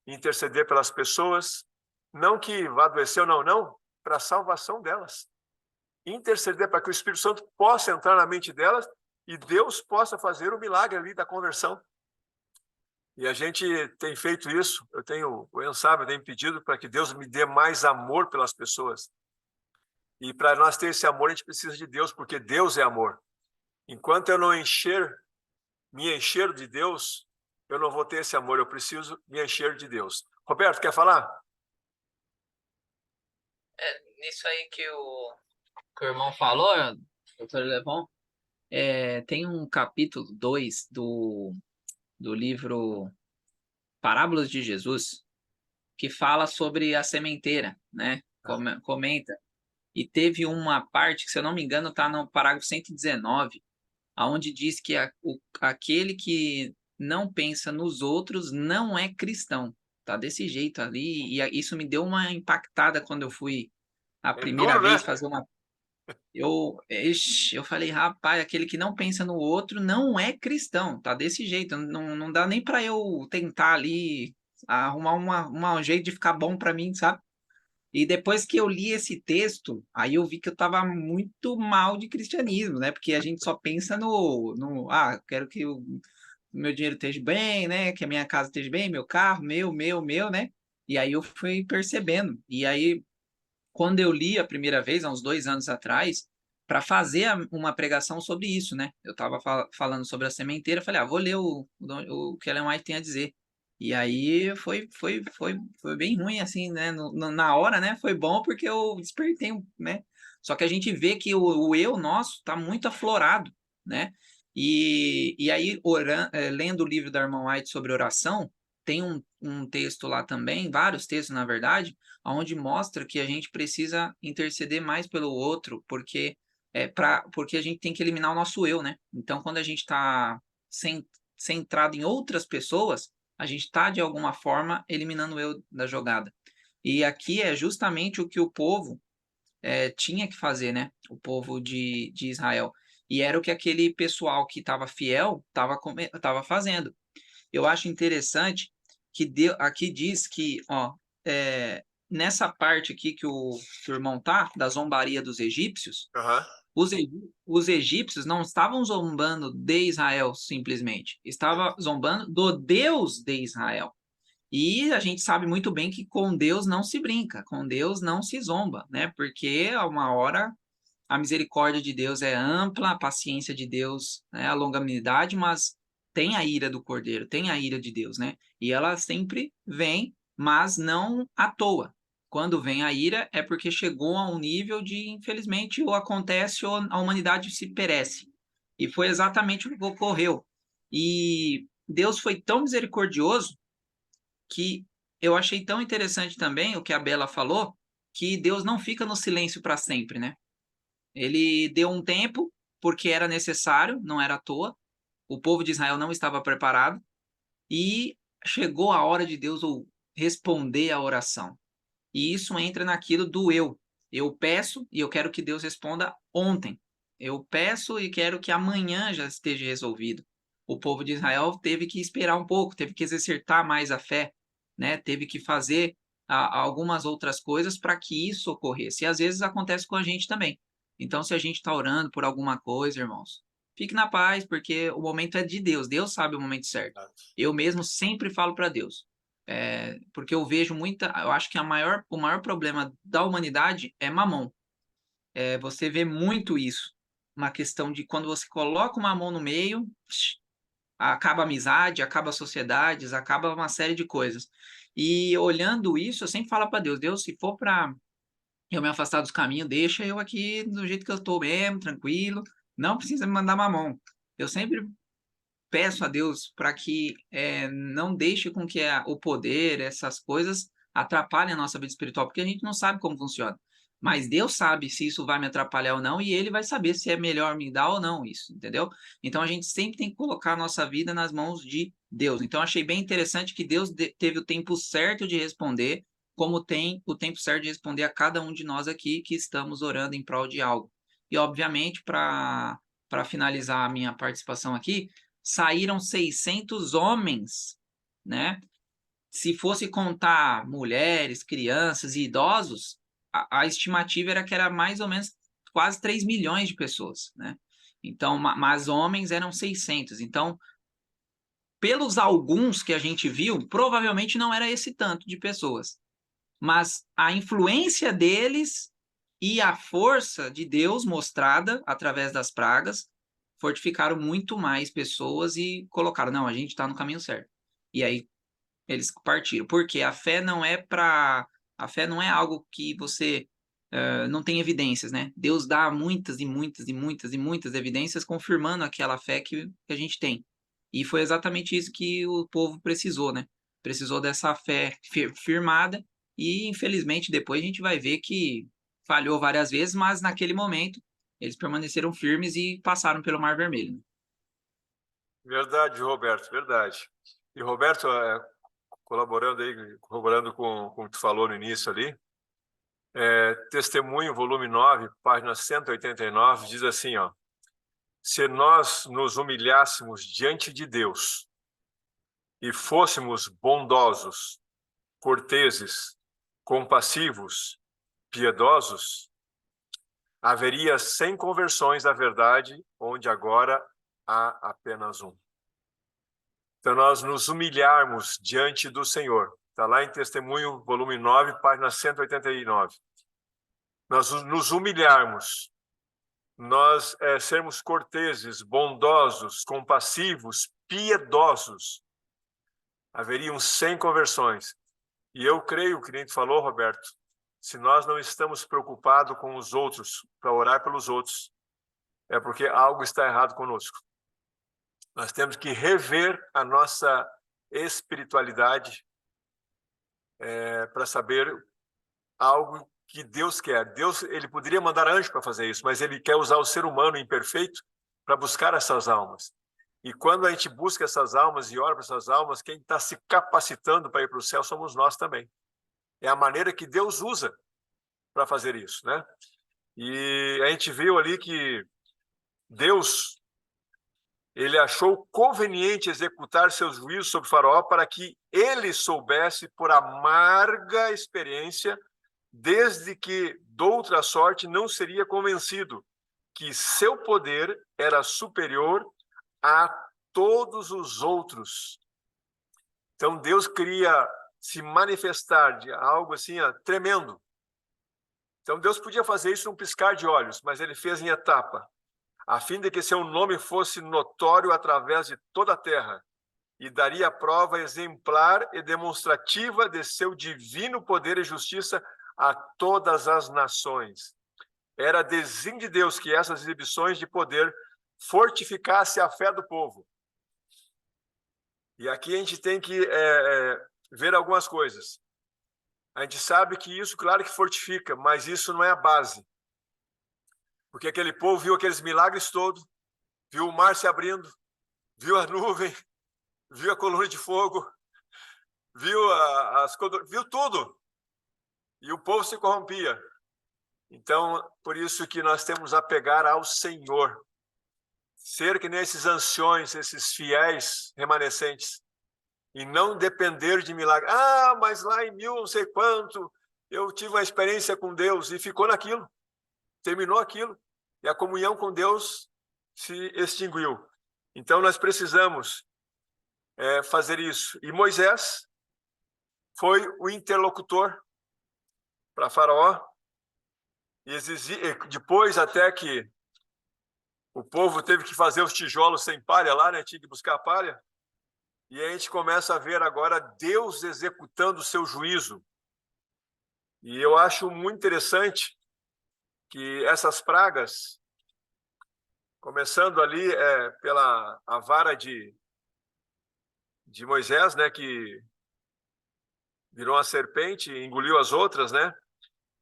interceder pelas pessoas, não que vá adoecer ou não, para a salvação delas. Interceder para que o Espírito Santo possa entrar na mente delas e Deus possa fazer o milagre ali da conversão. E a gente tem feito isso, o Ian sabe, eu tenho pedido para que Deus me dê mais amor pelas pessoas. E para nós ter esse amor, a gente precisa de Deus, porque Deus é amor. Enquanto eu não me encher de Deus, eu não vou ter esse amor, eu preciso me encher de Deus. Roberto, quer falar? Nisso aí que o irmão falou, doutor Levon, tem um capítulo 2 do livro Parábolas de Jesus, que fala sobre a sementeira, né? Comenta. E teve uma parte, que se eu não me engano, está no parágrafo 119, onde diz que aquele que não pensa nos outros não é cristão. Tá desse jeito ali, e isso me deu uma impactada quando eu fui a primeira vez fazer uma... Eu falei, rapaz, aquele que não pensa no outro não é cristão, tá desse jeito, não dá nem para eu tentar ali arrumar um jeito de ficar bom para mim, sabe? E depois que eu li esse texto, aí eu vi que eu estava muito mal de cristianismo, né? Porque a gente só pensa quero que o meu dinheiro esteja bem, né? Que a minha casa esteja bem, meu carro, meu, né? E aí eu fui percebendo. E aí, quando eu li a primeira vez, há uns 2 anos atrás, para fazer uma pregação sobre isso, né? Eu estava falando sobre a sementeira, falei, vou ler o que Ellen White tem a dizer. E aí foi bem ruim, assim, né? Na hora, né? Foi bom porque eu despertei, né? Só que a gente vê que o eu nosso está muito aflorado, né? E aí, lendo o livro da irmã White sobre oração, tem um texto lá também, vários textos, na verdade, onde mostra que a gente precisa interceder mais pelo outro, porque a gente tem que eliminar o nosso eu, né? Então, quando a gente está centrado em outras pessoas, a gente está, de alguma forma, eliminando o eu da jogada. E aqui é justamente o que o povo tinha que fazer, né? O povo de Israel. E era o que aquele pessoal que estava fiel estava fazendo. Eu acho interessante que aqui diz que, nessa parte aqui que o irmão tá, da zombaria dos egípcios, os egípcios não estavam zombando de Israel simplesmente, estavam zombando do Deus de Israel. E a gente sabe muito bem que com Deus não se brinca, com Deus não se zomba, né? Porque a uma hora a misericórdia de Deus é ampla, a paciência de Deus, né, a longanimidade, mas tem a ira do Cordeiro, tem a ira de Deus, né? E ela sempre vem, mas não à toa. Quando vem a ira é porque chegou a um nível de, infelizmente, ou acontece ou a humanidade se perece. E foi exatamente o que ocorreu. E Deus foi tão misericordioso que eu achei tão interessante também o que a Bela falou, que Deus não fica no silêncio para sempre, né? Ele deu um tempo porque era necessário, não era à toa. O povo de Israel não estava preparado e chegou a hora de Deus responder à oração. E isso entra naquilo do eu. Eu peço e eu quero que Deus responda ontem. Eu peço e quero que amanhã já esteja resolvido. O povo de Israel teve que esperar um pouco, teve que exercitar mais a fé, né? Teve que fazer algumas outras coisas para que isso ocorresse. E às vezes acontece com a gente também. Então, se a gente está orando por alguma coisa, irmãos, fique na paz, porque o momento é de Deus. Deus sabe o momento certo. Eu mesmo sempre falo para Deus. Porque eu vejo eu acho que o maior problema da humanidade é mamon. Você vê muito isso. Uma questão de quando você coloca o mamon no meio, acaba a amizade, acaba as sociedades, acaba uma série de coisas. E olhando isso, eu sempre falo para Deus, Deus, se for para eu me afastar dos caminhos, deixa eu aqui do jeito que eu estou mesmo, tranquilo, não precisa me mandar mamon. Eu sempre peço a Deus para que não deixe com que o poder, essas coisas, atrapalhem a nossa vida espiritual, porque a gente não sabe como funciona. Mas Deus sabe se isso vai me atrapalhar ou não, e Ele vai saber se é melhor me dar ou não isso, entendeu? Então a gente sempre tem que colocar a nossa vida nas mãos de Deus. Então achei bem interessante que Deus teve o tempo certo de responder, como tem o tempo certo de responder a cada um de nós aqui que estamos orando em prol de algo. E, obviamente, para finalizar a minha participação aqui, saíram 600 homens, né? Se fosse contar mulheres, crianças e idosos, a estimativa era que era mais ou menos quase 3 milhões de pessoas, né? Então, mas homens eram 600. Então, pelos alguns que a gente viu, provavelmente não era esse tanto de pessoas. Mas a influência deles e a força de Deus mostrada através das pragas fortificaram muito mais pessoas e colocaram, não, a gente está no caminho certo. E aí eles partiram. Porque a fé não é algo que você não tem evidências, né? Deus dá muitas e muitas e muitas e muitas evidências confirmando aquela fé que a gente tem. E foi exatamente isso que o povo precisou, né? Precisou dessa fé firmada e, infelizmente, depois a gente vai ver que falhou várias vezes, mas naquele momento eles permaneceram firmes e passaram pelo Mar Vermelho. Verdade, Roberto, verdade. E, Roberto, corroborando com o que tu falou no início ali, Testemunho, volume 9, página 189, diz assim, ó: se nós nos humilhássemos diante de Deus e fôssemos bondosos, corteses, compassivos, piedosos, haveria 100 conversões à verdade, onde agora há apenas um. Então, nós nos humilharmos diante do Senhor. Está lá em Testemunho, volume 9, página 189. Nós nos humilharmos, nós sermos corteses, bondosos, compassivos, piedosos, haveriam 100 conversões. E eu creio, que nem tu falou, Roberto, se nós não estamos preocupados com os outros, para orar pelos outros, é porque algo está errado conosco. Nós temos que rever a nossa espiritualidade para saber algo que Deus quer. Deus, ele poderia mandar anjo para fazer isso, mas ele quer usar o ser humano imperfeito para buscar essas almas. E quando a gente busca essas almas e ora para essas almas, quem está se capacitando para ir para o céu somos nós também. É a maneira que Deus usa para fazer isso, né? E a gente viu ali que Deus, ele achou conveniente executar seus juízos sobre Faraó para que ele soubesse, por amarga experiência, desde que doutra sorte não seria convencido que seu poder era superior a todos os outros. Então Deus queria se manifestar de algo assim, tremendo. Então Deus podia fazer isso num piscar de olhos, mas ele fez em etapa, a fim de que seu nome fosse notório através de toda a terra e daria prova exemplar e demonstrativa de seu divino poder e justiça a todas as nações. Era desígnio de Deus que essas exibições de poder fortificasse a fé do povo. E aqui a gente tem que ver algumas coisas. A gente sabe que isso, claro que fortifica, mas isso não é a base. Porque aquele povo viu aqueles milagres todos, viu o mar se abrindo, viu a nuvem, viu a coluna de fogo, viu viu tudo. E o povo se corrompia. Então, por isso que nós temos a apegar ao Senhor. Ser que nem esses anciões, esses fiéis remanescentes. E não depender de milagre. Ah, mas lá em 1000 não sei quanto, eu tive uma experiência com Deus e ficou naquilo. Terminou aquilo. E a comunhão com Deus se extinguiu. Então, nós precisamos fazer isso. E Moisés foi o interlocutor para Faraó. E depois, até que o povo teve que fazer os tijolos sem palha lá, né? Tinha que buscar palha. E a gente começa a ver agora Deus executando o seu juízo. E eu acho muito interessante que essas pragas, começando ali pela a vara de de Moisés, né, que virou uma serpente e engoliu as outras, né?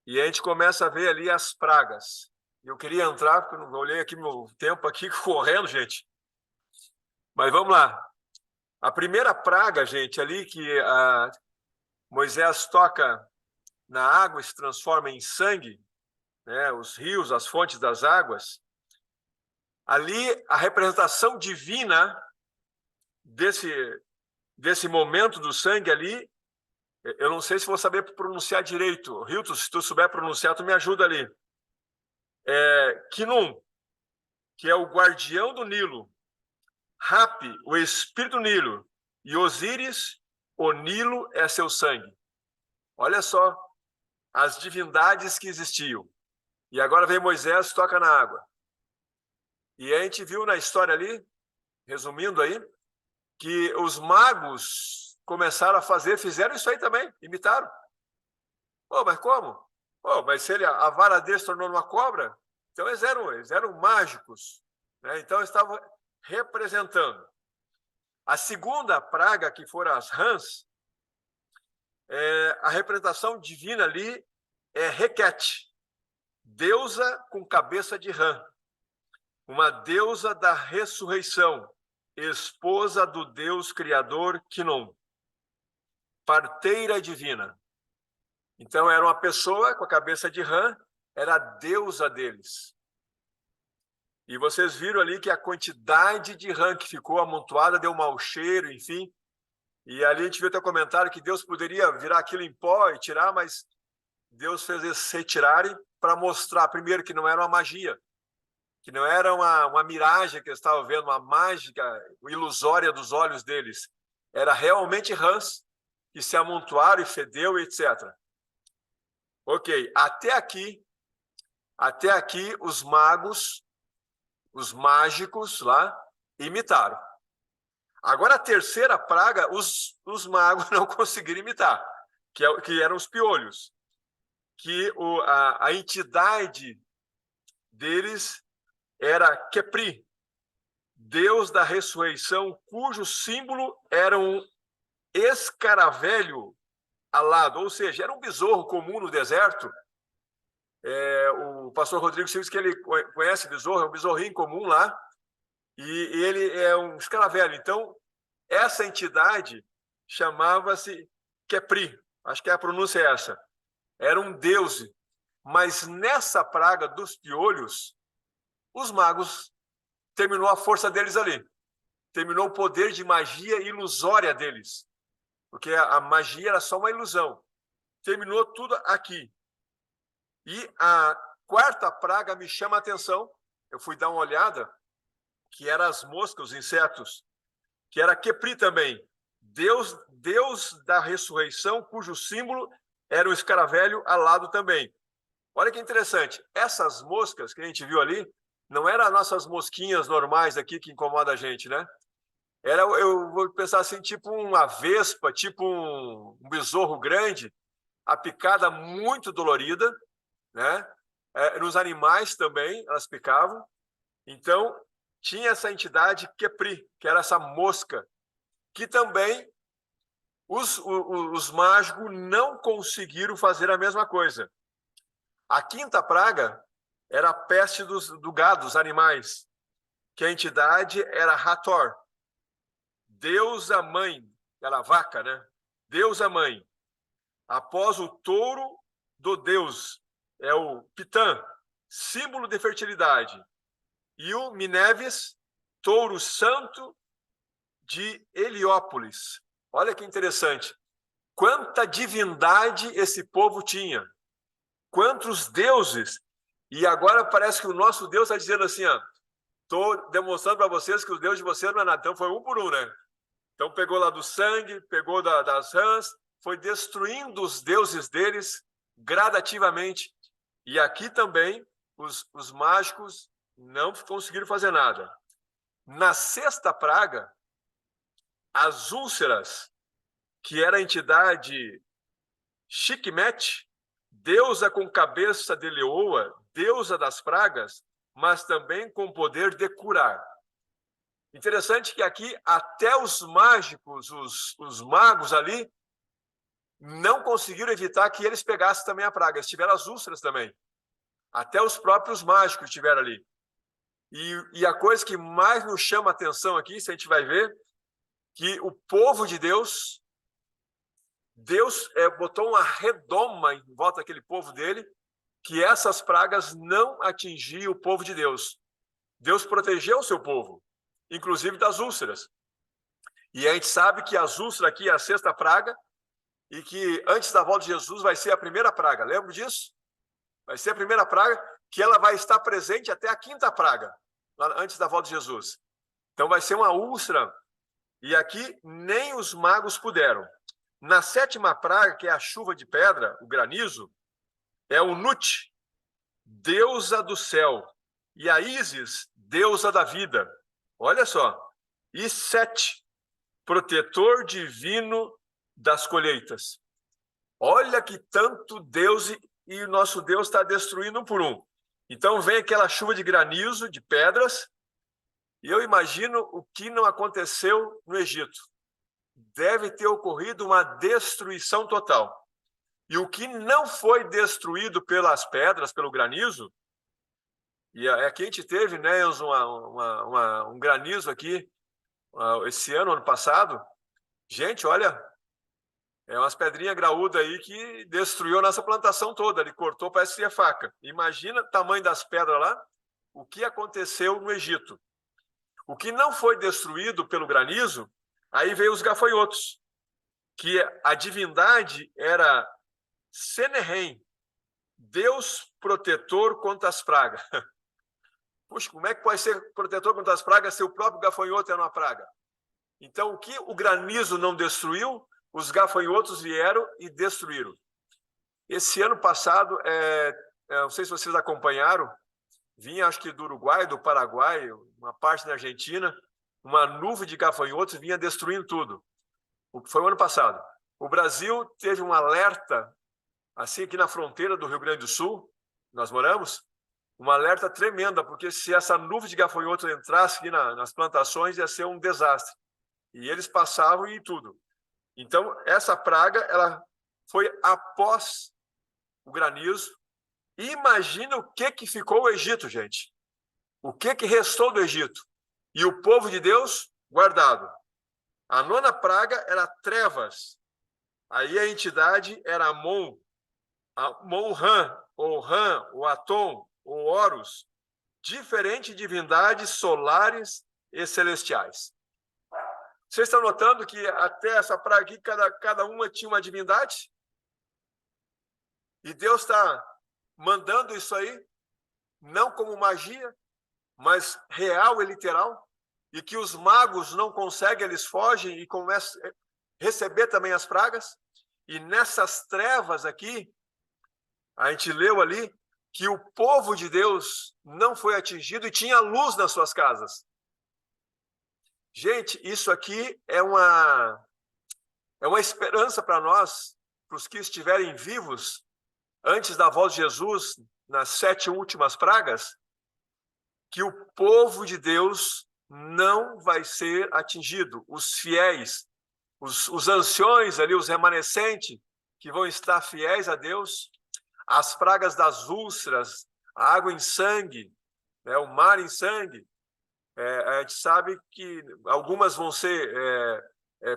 E a gente começa a ver ali as pragas. Eu queria entrar, porque eu não olhei aqui meu tempo aqui correndo, gente. Mas vamos lá. A primeira praga, gente, ali que Moisés toca na água e se transforma em sangue, né? Os rios, as fontes das águas. Ali, a representação divina desse momento do sangue ali, eu não sei se vou saber pronunciar direito. Hilton, se tu souber pronunciar, tu me ajuda ali. Kinum, que é o guardião do Nilo. Hapi, o espírito do Nilo. E Osíris, o Nilo é seu sangue. Olha só as divindades que existiam. E agora vem Moisés, toca na água. E a gente viu na história ali, resumindo aí, que os magos começaram a fazer, fizeram isso aí também, imitaram. Pô, mas como? Pô, mas se a vara dele se tornou uma cobra, então eles eram mágicos, né? Então eles estavam representando. A segunda praga, que foram as rãs, a representação divina ali é Requete, deusa com cabeça de rã, uma deusa da ressurreição, esposa do Deus Criador Quinon, parteira divina. Então, era uma pessoa com a cabeça de rã, era a deusa deles. E vocês viram ali que a quantidade de rã que ficou amontoada deu mau cheiro, enfim. E ali a gente viu até o comentário que Deus poderia virar aquilo em pó e tirar, mas Deus fez eles se retirarem para mostrar, primeiro, que não era uma magia, que não era uma miragem que eles estavam vendo, uma mágica ilusória dos olhos deles. Era realmente rãs que se amontoaram e fedeu, etc. Ok, até aqui os magos, os mágicos lá, imitaram. Agora a terceira praga, os magos não conseguiram imitar, que eram os piolhos. Que a entidade deles era Kepri, deus da ressurreição, cujo símbolo era um escaravelho alado, ou seja, era um besouro comum no deserto. O pastor Rodrigo Silva diz que ele conhece besouro, é um besorrinho comum lá, e ele é um escaravelho. Então, essa entidade chamava-se Kepri, acho que a pronúncia é essa. Era um deus, mas nessa praga dos piolhos, os magos terminou a força deles ali. Terminou o poder de magia ilusória deles. Porque a magia era só uma ilusão. Terminou tudo aqui. E a quarta praga me chama a atenção. Eu fui dar uma olhada, que eram as moscas, os insetos, que era Kepri também. Deus da ressurreição, cujo símbolo era o escaravelho alado também. Olha que interessante. Essas moscas que a gente viu ali, não eram as nossas mosquinhas normais aqui que incomodam a gente, né? Eu vou pensar assim, tipo uma vespa, tipo um besouro grande, a picada muito dolorida, né? Nos animais também, elas picavam. Então, tinha essa entidade Kepri, que era essa mosca, que também os mágicos não conseguiram fazer a mesma coisa. A quinta praga era a peste do gado, dos animais, que a entidade era Hathor, deusa mãe, era a vaca, né? Deusa mãe. Após o touro do deus, é o Pitã, símbolo de fertilidade. E o Mineves, touro santo de Heliópolis. Olha que interessante. Quanta divindade esse povo tinha. Quantos deuses. E agora parece que o nosso Deus está dizendo assim, estou demonstrando para vocês que o Deus de vocês não é nada. Então foi um por um, né? Então pegou lá do sangue, pegou das rãs, foi destruindo os deuses deles gradativamente. E aqui também os mágicos não conseguiram fazer nada. Na sexta praga, as úlceras, que era a entidade Shikmet, deusa com cabeça de leoa, deusa das pragas, mas também com poder de curar. Interessante que aqui até os mágicos, os magos ali, não conseguiram evitar que eles pegassem também a praga. Eles tiveram as úlceras também. Até os próprios mágicos estiveram ali. E a coisa que mais nos chama a atenção aqui, se a gente vai ver, que o povo de Deus botou uma redoma em volta daquele povo dele, que essas pragas não atingiam o povo de Deus. Deus protegeu o seu povo, inclusive das úlceras. E a gente sabe que as úlceras aqui é a 6ª praga, e que antes da volta de Jesus vai ser a primeira praga. Lembra disso? Vai ser a primeira praga, que ela vai estar presente até a 5ª praga, antes da volta de Jesus. Então vai ser uma úlcera, e aqui nem os magos puderam. Na 7ª praga, que é a chuva de pedra, o granizo, é o Nut, deusa do céu, e a Ísis, deusa da vida. Olha só. E Sete, protetor divino das colheitas. Olha que tanto Deus e o nosso Deus está destruindo um por um. Então vem aquela chuva de granizo, de pedras, e eu imagino o que não aconteceu no Egito. Deve ter ocorrido uma destruição total. E o que não foi destruído pelas pedras, pelo granizo, e aqui a gente teve, né, um granizo aqui, esse ano passado. Gente, olha, é umas pedrinhas graúdas aí que destruiu a nossa plantação toda. Ele cortou, parece que é faca. Imagina o tamanho das pedras lá, o que aconteceu no Egito. O que não foi destruído pelo granizo, aí veio os gafanhotos, que a divindade era Senerém, Deus protetor contra as pragas. Puxa, como é que pode ser protetor contra as pragas se o próprio gafanhoto é uma praga? Então, o que o granizo não destruiu, os gafanhotos vieram e destruíram. Esse ano passado, não sei se vocês acompanharam, vinha, acho que do Uruguai, do Paraguai, uma parte da Argentina, uma nuvem de gafanhotos vinha destruindo tudo. Foi o ano passado. O Brasil teve um alerta, assim, aqui na fronteira do Rio Grande do Sul, nós moramos, uma alerta tremenda, porque se essa nuvem de gafanhotos entrasse aqui nas plantações, ia ser um desastre. E eles passavam e tudo. Então, essa praga, ela foi após o granizo. E imagina o que ficou o Egito, gente. O que restou do Egito? E o povo de Deus guardado. A 9ª praga era trevas. Aí a entidade era Amon-Ra, ou Ram, ou Atom, ou Horus, diferentes divindades solares e celestiais. Vocês estão notando que até essa praga aqui, cada uma tinha uma divindade? E Deus está mandando isso aí, não como magia, mas real e literal, e que os magos não conseguem, eles fogem e começam a receber também as pragas. E nessas trevas aqui, a gente leu ali que o povo de Deus não foi atingido e tinha luz nas suas casas. Gente, isso aqui é uma esperança para nós, para os que estiverem vivos antes da volta de Jesus, nas 7 últimas pragas, que o povo de Deus não vai ser atingido. Os fiéis, os anciões ali, os remanescentes, que vão estar fiéis a Deus, as pragas das úlceras, a água em sangue, né, o mar em sangue, a gente sabe que algumas vão ser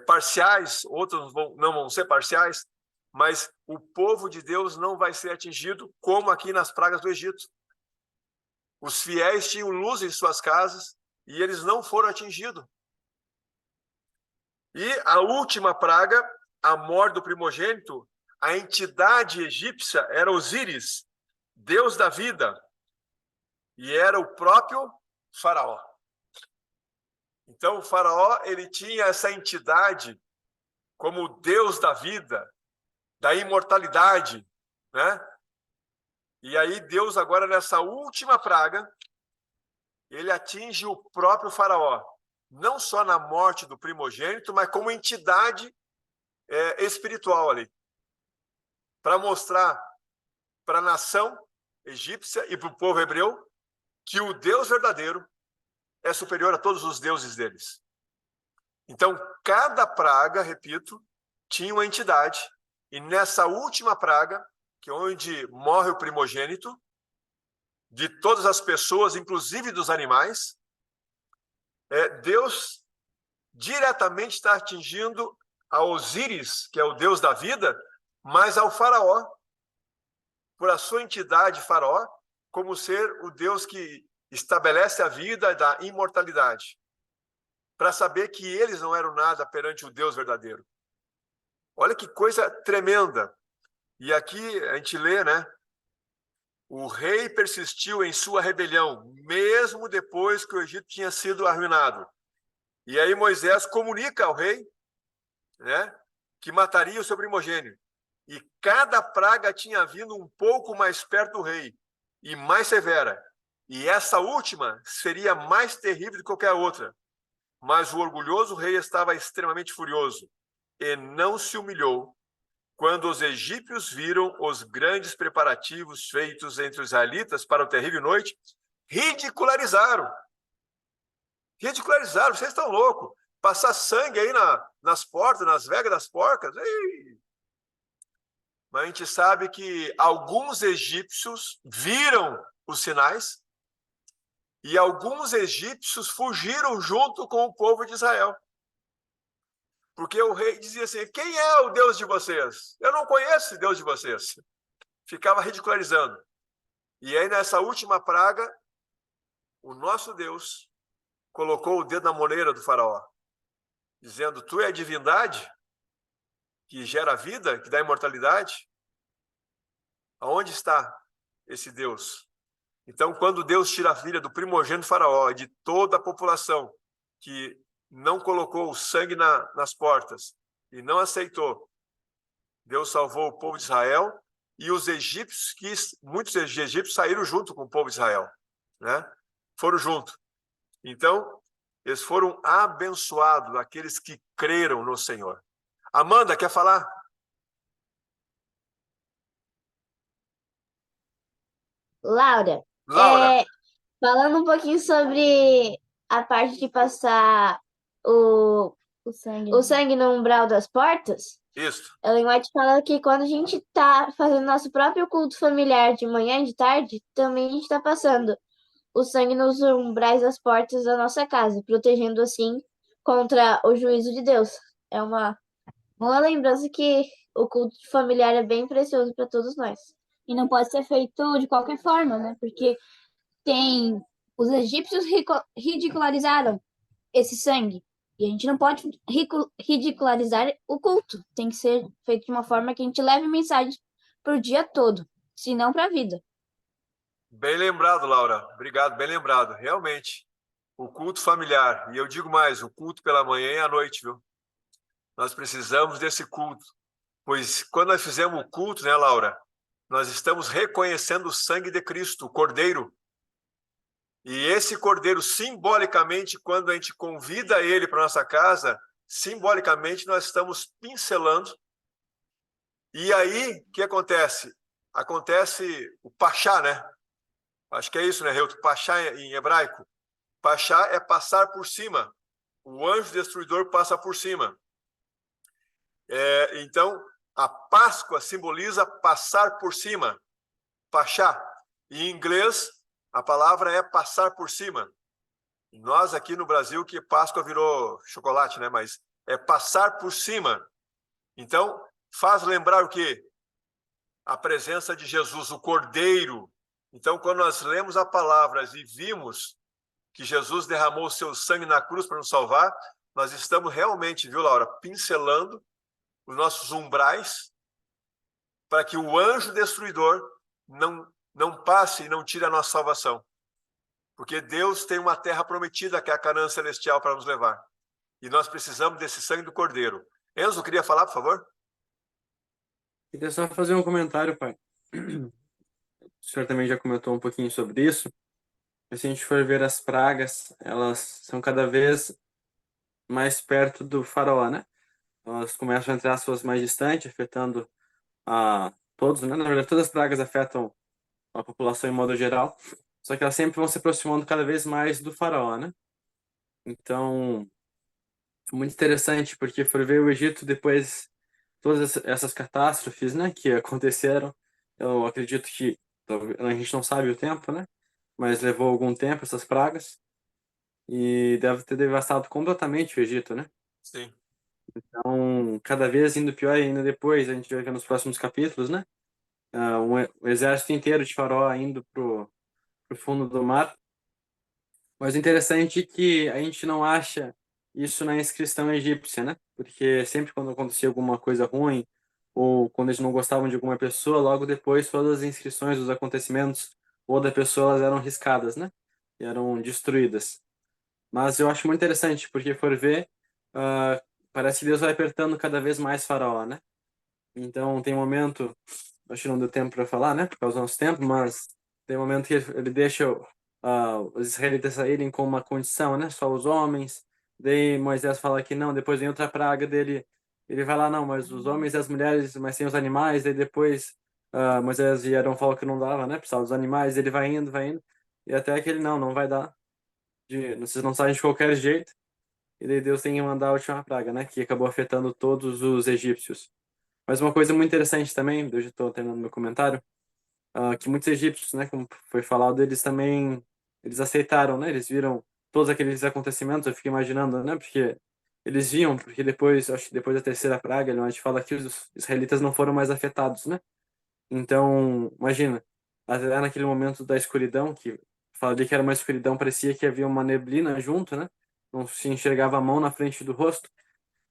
parciais, outras não vão ser parciais, mas o povo de Deus não vai ser atingido como aqui nas pragas do Egito. Os fiéis tinham luz em suas casas e eles não foram atingidos. E a última praga, a morte do primogênito, a entidade egípcia era Osíris, deus da vida, e era o próprio faraó. Então, o faraó, ele tinha essa entidade como deus da vida, da imortalidade, né? E aí Deus agora, nessa última praga, ele atinge o próprio faraó, não só na morte do primogênito, mas como entidade espiritual ali, para mostrar para a nação egípcia e para o povo hebreu que o Deus verdadeiro é superior a todos os deuses deles. Então, cada praga, repito, tinha uma entidade. E nessa última praga, que é onde morre o primogênito, de todas as pessoas, inclusive dos animais, Deus diretamente está atingindo a Osíris, que é o deus da vida, mas ao faraó, por a sua entidade faraó, como ser o Deus que estabelece a vida da imortalidade, para saber que eles não eram nada perante o Deus verdadeiro. Olha que coisa tremenda. E aqui a gente lê, né? O rei persistiu em sua rebelião, mesmo depois que o Egito tinha sido arruinado. E aí Moisés comunica ao rei, né, que mataria o seu primogênito. E cada praga tinha vindo um pouco mais perto do rei, e mais severa. E essa última seria mais terrível do que qualquer outra. Mas o orgulhoso rei estava extremamente furioso, e não se humilhou. Quando os egípcios viram os grandes preparativos feitos entre os israelitas para a terrível noite, ridicularizaram. Ridicularizaram, vocês estão loucos. Passar sangue aí nas portas, nas vegas das porcas. Ei. Mas a gente sabe que alguns egípcios viram os sinais e alguns egípcios fugiram junto com o povo de Israel. Porque o rei dizia assim, quem é o Deus de vocês? Eu não conheço esse Deus de vocês. Ficava ridicularizando. E aí, nessa última praga, o nosso Deus colocou o dedo na moleira do faraó, dizendo, tu é a divindade que gera vida, que dá imortalidade? Aonde está esse Deus? Então, quando Deus tira a filha do primogênito faraó e de toda a população que não colocou o sangue nas portas e não aceitou, Deus salvou o povo de Israel e os egípcios, muitos egípcios saíram junto com o povo de Israel, né? Foram junto. Então, eles foram abençoados, aqueles que creram no Senhor. Amanda, quer falar? Laura, Laura. falando um pouquinho sobre a parte de passar o sangue no umbral das portas, Isso. Ellen White fala que quando a gente está fazendo nosso próprio culto familiar de manhã e de tarde, também a gente está passando o sangue nos umbrais das portas da nossa casa, protegendo assim contra o juízo de Deus. É uma lembrança que o culto familiar é bem precioso para todos nós. E não pode ser feito de qualquer forma, né? Porque os egípcios ridicularizaram esse sangue. E a gente não pode ridicularizar o culto. Tem que ser feito de uma forma que a gente leve mensagens para o dia todo, se não para a vida. Bem lembrado, Laura. Obrigado, bem lembrado. Realmente, o culto familiar, e eu digo mais, o culto pela manhã e à noite, viu? Nós precisamos desse culto, pois quando nós fizemos o culto, né, Laura, nós estamos reconhecendo o sangue de Cristo, o Cordeiro. E esse Cordeiro, simbolicamente, quando a gente convida ele para nossa casa, simbolicamente nós estamos pincelando. E aí, o que acontece? Acontece o pachá, né? Acho que é isso, né, Reuto? Pachá em hebraico. Pachá é passar por cima. O anjo destruidor passa por cima. Então, a Páscoa simboliza passar por cima. Pachá. Em inglês, a palavra é passar por cima. Nós aqui no Brasil, que Páscoa virou chocolate, né? Mas é passar por cima. Então, faz lembrar o quê? A presença de Jesus, o Cordeiro. Então, quando nós lemos a palavra e vimos que Jesus derramou o seu sangue na cruz para nos salvar, nós estamos realmente, viu, Laura, pincelando os nossos umbrais para que o anjo destruidor não passe e não tire a nossa salvação. Porque Deus tem uma terra prometida, que é a Canaã celestial, para nos levar. E nós precisamos desse sangue do Cordeiro. Enzo, queria falar, por favor? Queria só fazer um comentário, pai. O senhor também já comentou um pouquinho sobre isso. Mas se a gente for ver as pragas, elas são cada vez mais perto do faraó, né? Elas começam a entrar as suas mais distantes, afetando todos, né? Na verdade, todas as pragas afetam a população em modo geral. Só que elas sempre vão se aproximando cada vez mais do faraó, né? Então, foi muito interessante, porque foi ver o Egito depois todas essas catástrofes, né, que aconteceram. Eu acredito que a gente não sabe o tempo, né, mas levou algum tempo essas pragas e deve ter devastado completamente o Egito, né? Sim. Então, cada vez indo pior e ainda depois, a gente vai ver nos próximos capítulos, né? Um exército inteiro de faraó indo pro fundo do mar. Mas o interessante é que a gente não acha isso na inscrição egípcia, né? Porque sempre quando acontecia alguma coisa ruim, ou quando eles não gostavam de alguma pessoa, logo depois todas as inscrições dos acontecimentos ou da pessoa elas eram riscadas, né? E eram destruídas. Mas eu acho muito interessante, porque for ver, ah, parece que Deus vai apertando cada vez mais Faraó, né? Então tem momento, acho que não deu tempo para falar, né? Por causa do nosso tempo, mas tem momento que ele deixa os israelitas saírem com uma condição, né? Só os homens. Daí Moisés fala que não, depois vem outra praga dele. Ele vai lá, não, mas os homens e as mulheres, mas sem os animais. Daí depois Moisés e Arão falam que não dava, né? Precisava dos animais. Ele vai indo, vai indo. E até que ele, não vai dar. Vocês não saem de qualquer jeito. E daí Deus tem que mandar a última praga, né? Que acabou afetando todos os egípcios. Mas uma coisa muito interessante também, eu já estou terminando meu comentário, que muitos egípcios, né, como foi falado, eles também, eles aceitaram, né? Eles viram todos aqueles acontecimentos, eu fiquei imaginando, né? Porque eles viam, porque depois, acho que depois da terceira praga, a gente fala que os israelitas não foram mais afetados, né? Então, imagina, até naquele momento da escuridão, que falaria que era uma escuridão, parecia que havia uma neblina junto, né? Não se enxergava a mão na frente do rosto.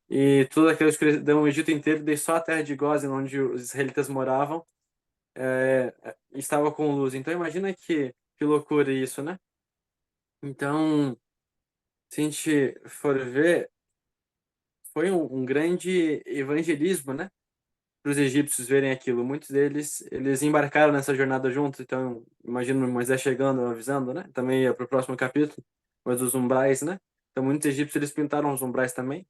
E toda aquela escuridão, o Egito inteiro, daí só a terra de Gósen, onde os israelitas moravam, estava com luz. Então, imagina que loucura isso, né? Então, se a gente for ver, foi um grande evangelismo, né? Para os egípcios verem aquilo. Muitos deles, eles embarcaram nessa jornada juntos, então imagino Moisés chegando, avisando, né? Também ia para o próximo capítulo, mas os umbrais, né? Então muitos egípcios, eles pintaram os umbrais também.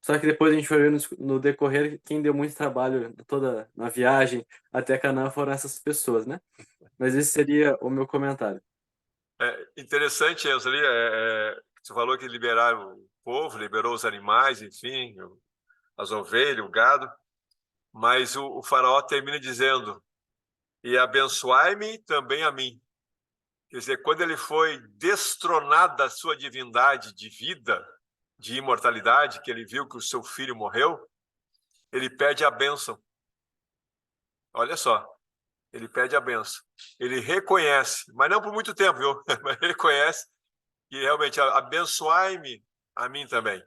Só que depois a gente foi ver no decorrer, quem deu muito trabalho toda na viagem até Canaã foram essas pessoas, né? Mas esse seria o meu comentário. Interessante, Enzeli, você falou que liberaram o povo, liberou os animais, enfim, as ovelhas, o gado, mas o faraó termina dizendo, e abençoai-me também a mim. Quer dizer, quando ele foi destronado da sua divindade de vida, de imortalidade, que ele viu que o seu filho morreu, ele pede a bênção. Olha só, ele pede a bênção. Ele reconhece, mas não por muito tempo, viu? Mas reconhece que realmente abençoai-me a mim também.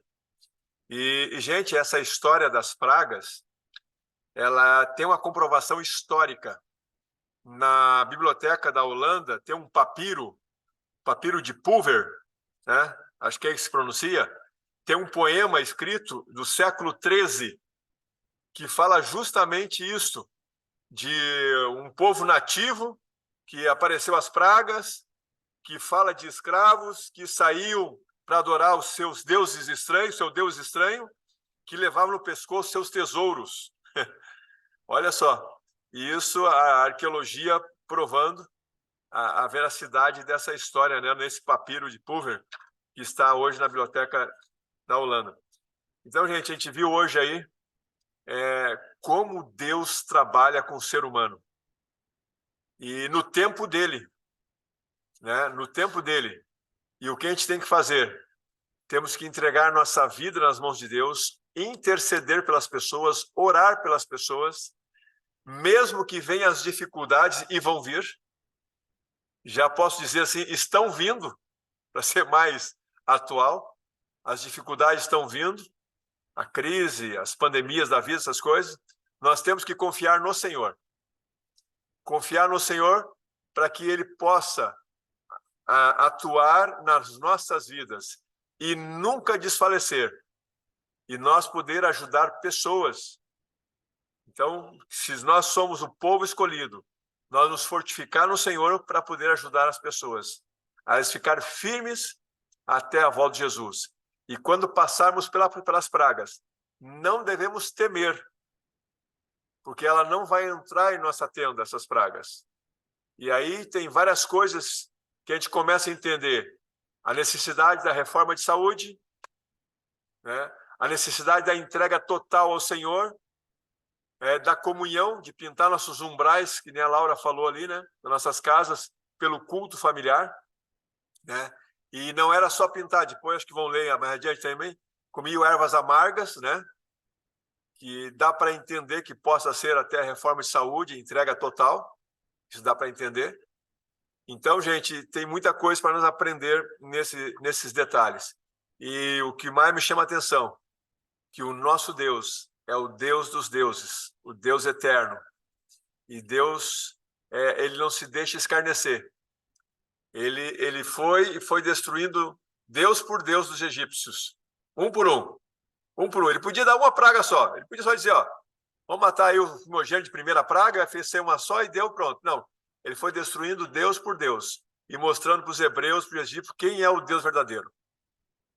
E, gente, essa história das pragas, ela tem uma comprovação histórica. Na biblioteca da Holanda tem um papiro de Pulver, né? Acho que é que se pronuncia. Tem um poema escrito do século XIII que fala justamente isso, de um povo nativo que apareceu as pragas, que fala de escravos que saíam para adorar os seus deuses estranhos, seu deus estranho, que levavam no pescoço seus tesouros. Olha só, e isso a arqueologia provando a veracidade dessa história, né, nesse papiro de Pulver, que está hoje na biblioteca da Holanda. Então, gente, a gente viu hoje aí como Deus trabalha com o ser humano. E no tempo dele, né, no tempo dele. E o que a gente tem que fazer? Temos que entregar nossa vida nas mãos de Deus, interceder pelas pessoas, orar pelas pessoas, mesmo que venham as dificuldades, e vão vir. Já posso dizer assim, estão vindo, para ser mais atual. As dificuldades estão vindo, a crise, as pandemias da vida, essas coisas. Nós temos que confiar no Senhor. Confiar no Senhor para que Ele possa atuar nas nossas vidas e nunca desfalecer. E nós poder ajudar pessoas. Então, se nós somos o povo escolhido, nós nos fortificar no Senhor para poder ajudar as pessoas a eles ficar firmes até a volta de Jesus. E quando passarmos pelas pragas, não devemos temer, porque ela não vai entrar em nossa tenda, essas pragas. E aí tem várias coisas que a gente começa a entender. a necessidade da reforma de saúde, né? A necessidade da entrega total ao Senhor, da comunhão, de pintar nossos umbrais, que nem a Laura falou ali, né? Nas nossas casas, pelo culto familiar, né? E não era só pintar, depois acho que vão ler mais adiante também, comiam ervas amargas, né? Que dá para entender que possa ser até a reforma de saúde, entrega total, isso dá para entender. Então, gente, tem muita coisa para nós aprender nesses detalhes. E o que mais me chama a atenção, que o nosso Deus é o Deus dos deuses, o Deus eterno. E Deus, ele não se deixa escarnecer. Ele foi destruindo Deus por Deus dos egípcios, um por um. Ele podia dar uma praga só. Ele podia só dizer, ó, vamos matar aí o primogênito de primeira praga, fez ser uma só e deu, pronto. Não, ele foi destruindo Deus por Deus e mostrando para os hebreus, para os egípcios, quem é o Deus verdadeiro.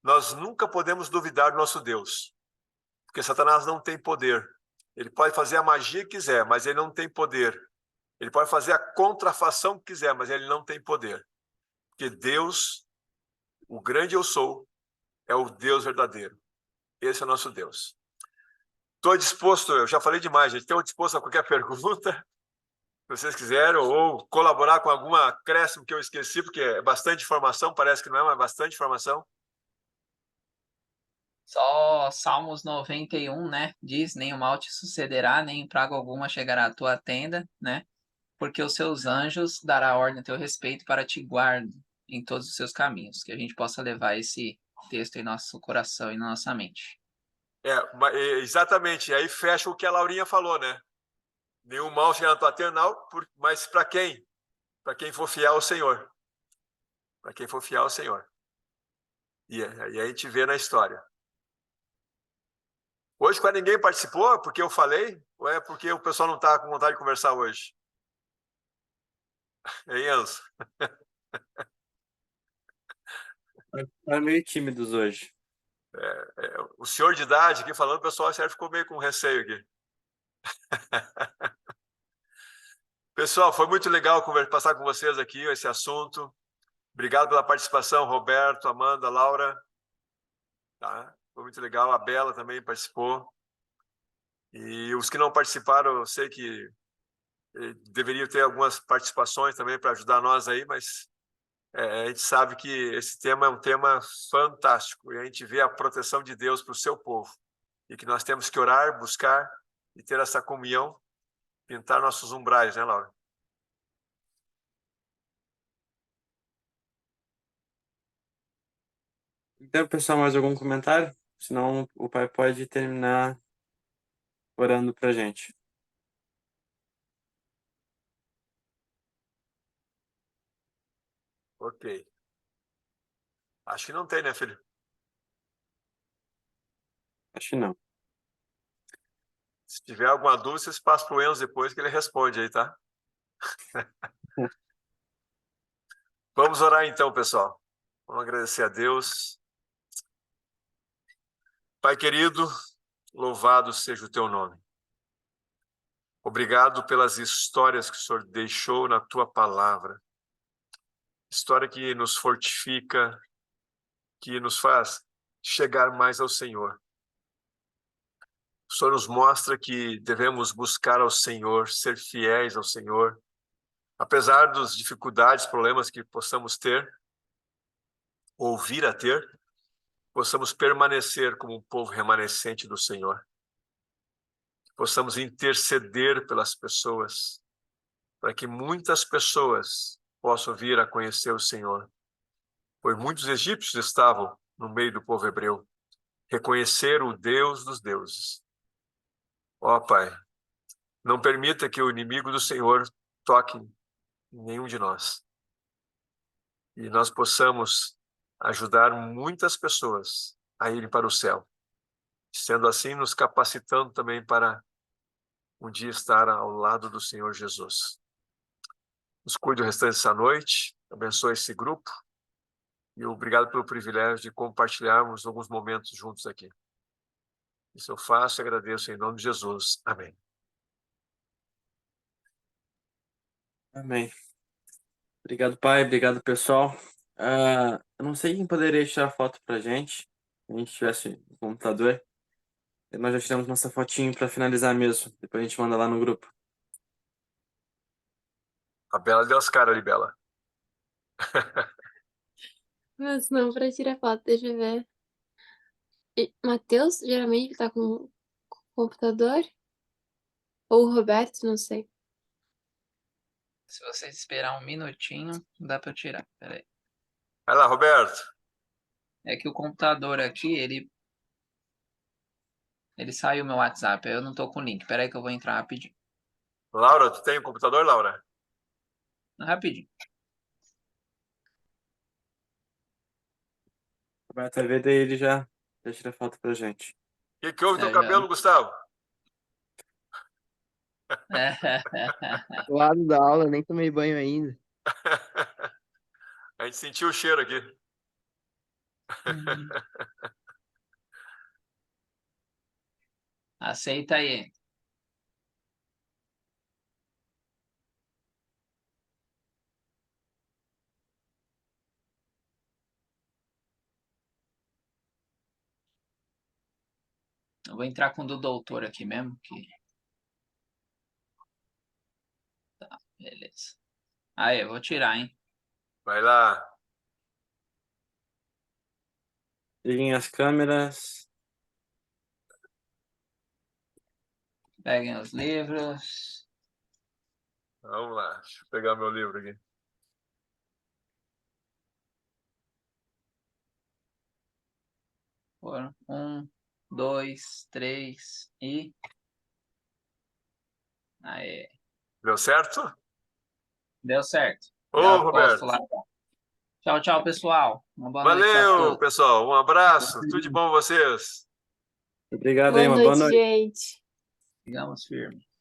Nós nunca podemos duvidar do nosso Deus, porque Satanás não tem poder. Ele pode fazer a magia que quiser, mas ele não tem poder. Ele pode fazer a contrafação que quiser, mas ele não tem poder. Porque Deus, o grande eu sou, é o Deus verdadeiro. Esse é o nosso Deus. Estou disposto, eu já falei demais, gente, estou disposto a qualquer pergunta, se vocês quiserem, ou colaborar com alguma acréscimo que eu esqueci, porque é bastante informação, parece que não é, mas bastante informação. Só Salmos 91, né? Diz, nem o mal te sucederá, nem praga alguma chegará à tua tenda, né? Porque os seus anjos dará ordem a teu respeito para te guardar em todos os seus caminhos. Que a gente possa levar esse texto em nosso coração e na nossa mente. Exatamente, aí fecha o que a Laurinha falou, né? Nenhum mal chegará na tua tenda, mas para quem? Para quem for fiel ao Senhor. Para quem for fiel ao Senhor. E aí a gente vê na história. Hoje, quando ninguém participou, porque eu falei, ou é porque o pessoal não está com vontade de conversar hoje? Hein, Enzo? Estão meio tímidos hoje. O senhor de idade aqui falando, o pessoal já ficou meio com receio aqui. Pessoal, foi muito legal passar com vocês aqui esse assunto. Obrigado pela participação, Roberto, Amanda, Laura. Tá? Foi muito legal. A Bela também participou. E os que não participaram, eu sei que deveriam ter algumas participações também para ajudar nós aí, mas a gente sabe que esse tema é um tema fantástico e a gente vê a proteção de Deus para o seu povo e que nós temos que orar, buscar e ter essa comunhão, pintar nossos umbrais, né, Laura? Então, pessoal, mais algum comentário? Senão o pai pode terminar orando para a gente. Ok. Acho que não tem, né, filho? Acho que não. Se tiver alguma dúvida, vocês passam para o Enzo depois que ele responde aí, tá? Vamos orar então, pessoal. Vamos agradecer a Deus. Pai querido, louvado seja o teu nome. Obrigado pelas histórias que o Senhor deixou na tua palavra. História que nos fortifica, que nos faz chegar mais ao Senhor. O Senhor nos mostra que devemos buscar ao Senhor, ser fiéis ao Senhor, apesar das dificuldades, problemas que possamos ter, ou vir a ter, possamos permanecer como um povo remanescente do Senhor. Possamos interceder pelas pessoas, para que muitas pessoas possam vir a conhecer o Senhor. Pois muitos egípcios estavam no meio do povo hebreu, reconheceram o Deus dos deuses. Ó Pai, não permita que o inimigo do Senhor toque em nenhum de nós. E nós possamos ajudar muitas pessoas a irem para o céu. Sendo assim, nos capacitando também para um dia estar ao lado do Senhor Jesus. Nos cuide o restante dessa noite, abençoe esse grupo e obrigado pelo privilégio de compartilharmos alguns momentos juntos aqui. Isso eu faço e agradeço em nome de Jesus. Amém. Amém. Obrigado, pai. Obrigado, pessoal. Eu não sei quem poderia tirar foto pra gente. Se a gente tivesse um computador. Nós já tiramos nossa fotinho pra finalizar mesmo. Depois a gente manda lá no grupo. A Bela deu as caras ali, Bela. Mas não pra tirar foto, deixa eu ver. Matheus, geralmente tá com computador? Ou o Roberto, não sei. Se vocês esperar um minutinho, dá para eu tirar. Pera aí. Vai lá, Roberto. É que o computador aqui, ele saiu meu WhatsApp, eu não tô com o link. Pera aí que eu vou entrar rapidinho. Laura, tu tem um computador, Laura? Rapidinho. Roberto vai ver, daí ele já tira foto pra gente. O que houve no teu Já. cabelo, Gustavo? Do lado da aula, nem tomei banho ainda. A gente sentiu o cheiro aqui. Aceita aí. Eu vou entrar com o do doutor aqui mesmo, que... Tá, beleza. Aí, eu vou tirar, hein? Vai lá. Liguem as câmeras. Peguem os livros. Vamos lá. Deixa eu pegar meu livro aqui. Foram 1, 2, 3 e... Aí, Deu certo? deu certo. Ô, Já Roberto. posso lá. Tchau, tchau, pessoal. Uma boa noite para Valeu, todos. pessoal. Um abraço. Tudo de bom a vocês. Obrigado aí, Boa uma boa noite, noite. gente. Sigamos firmes.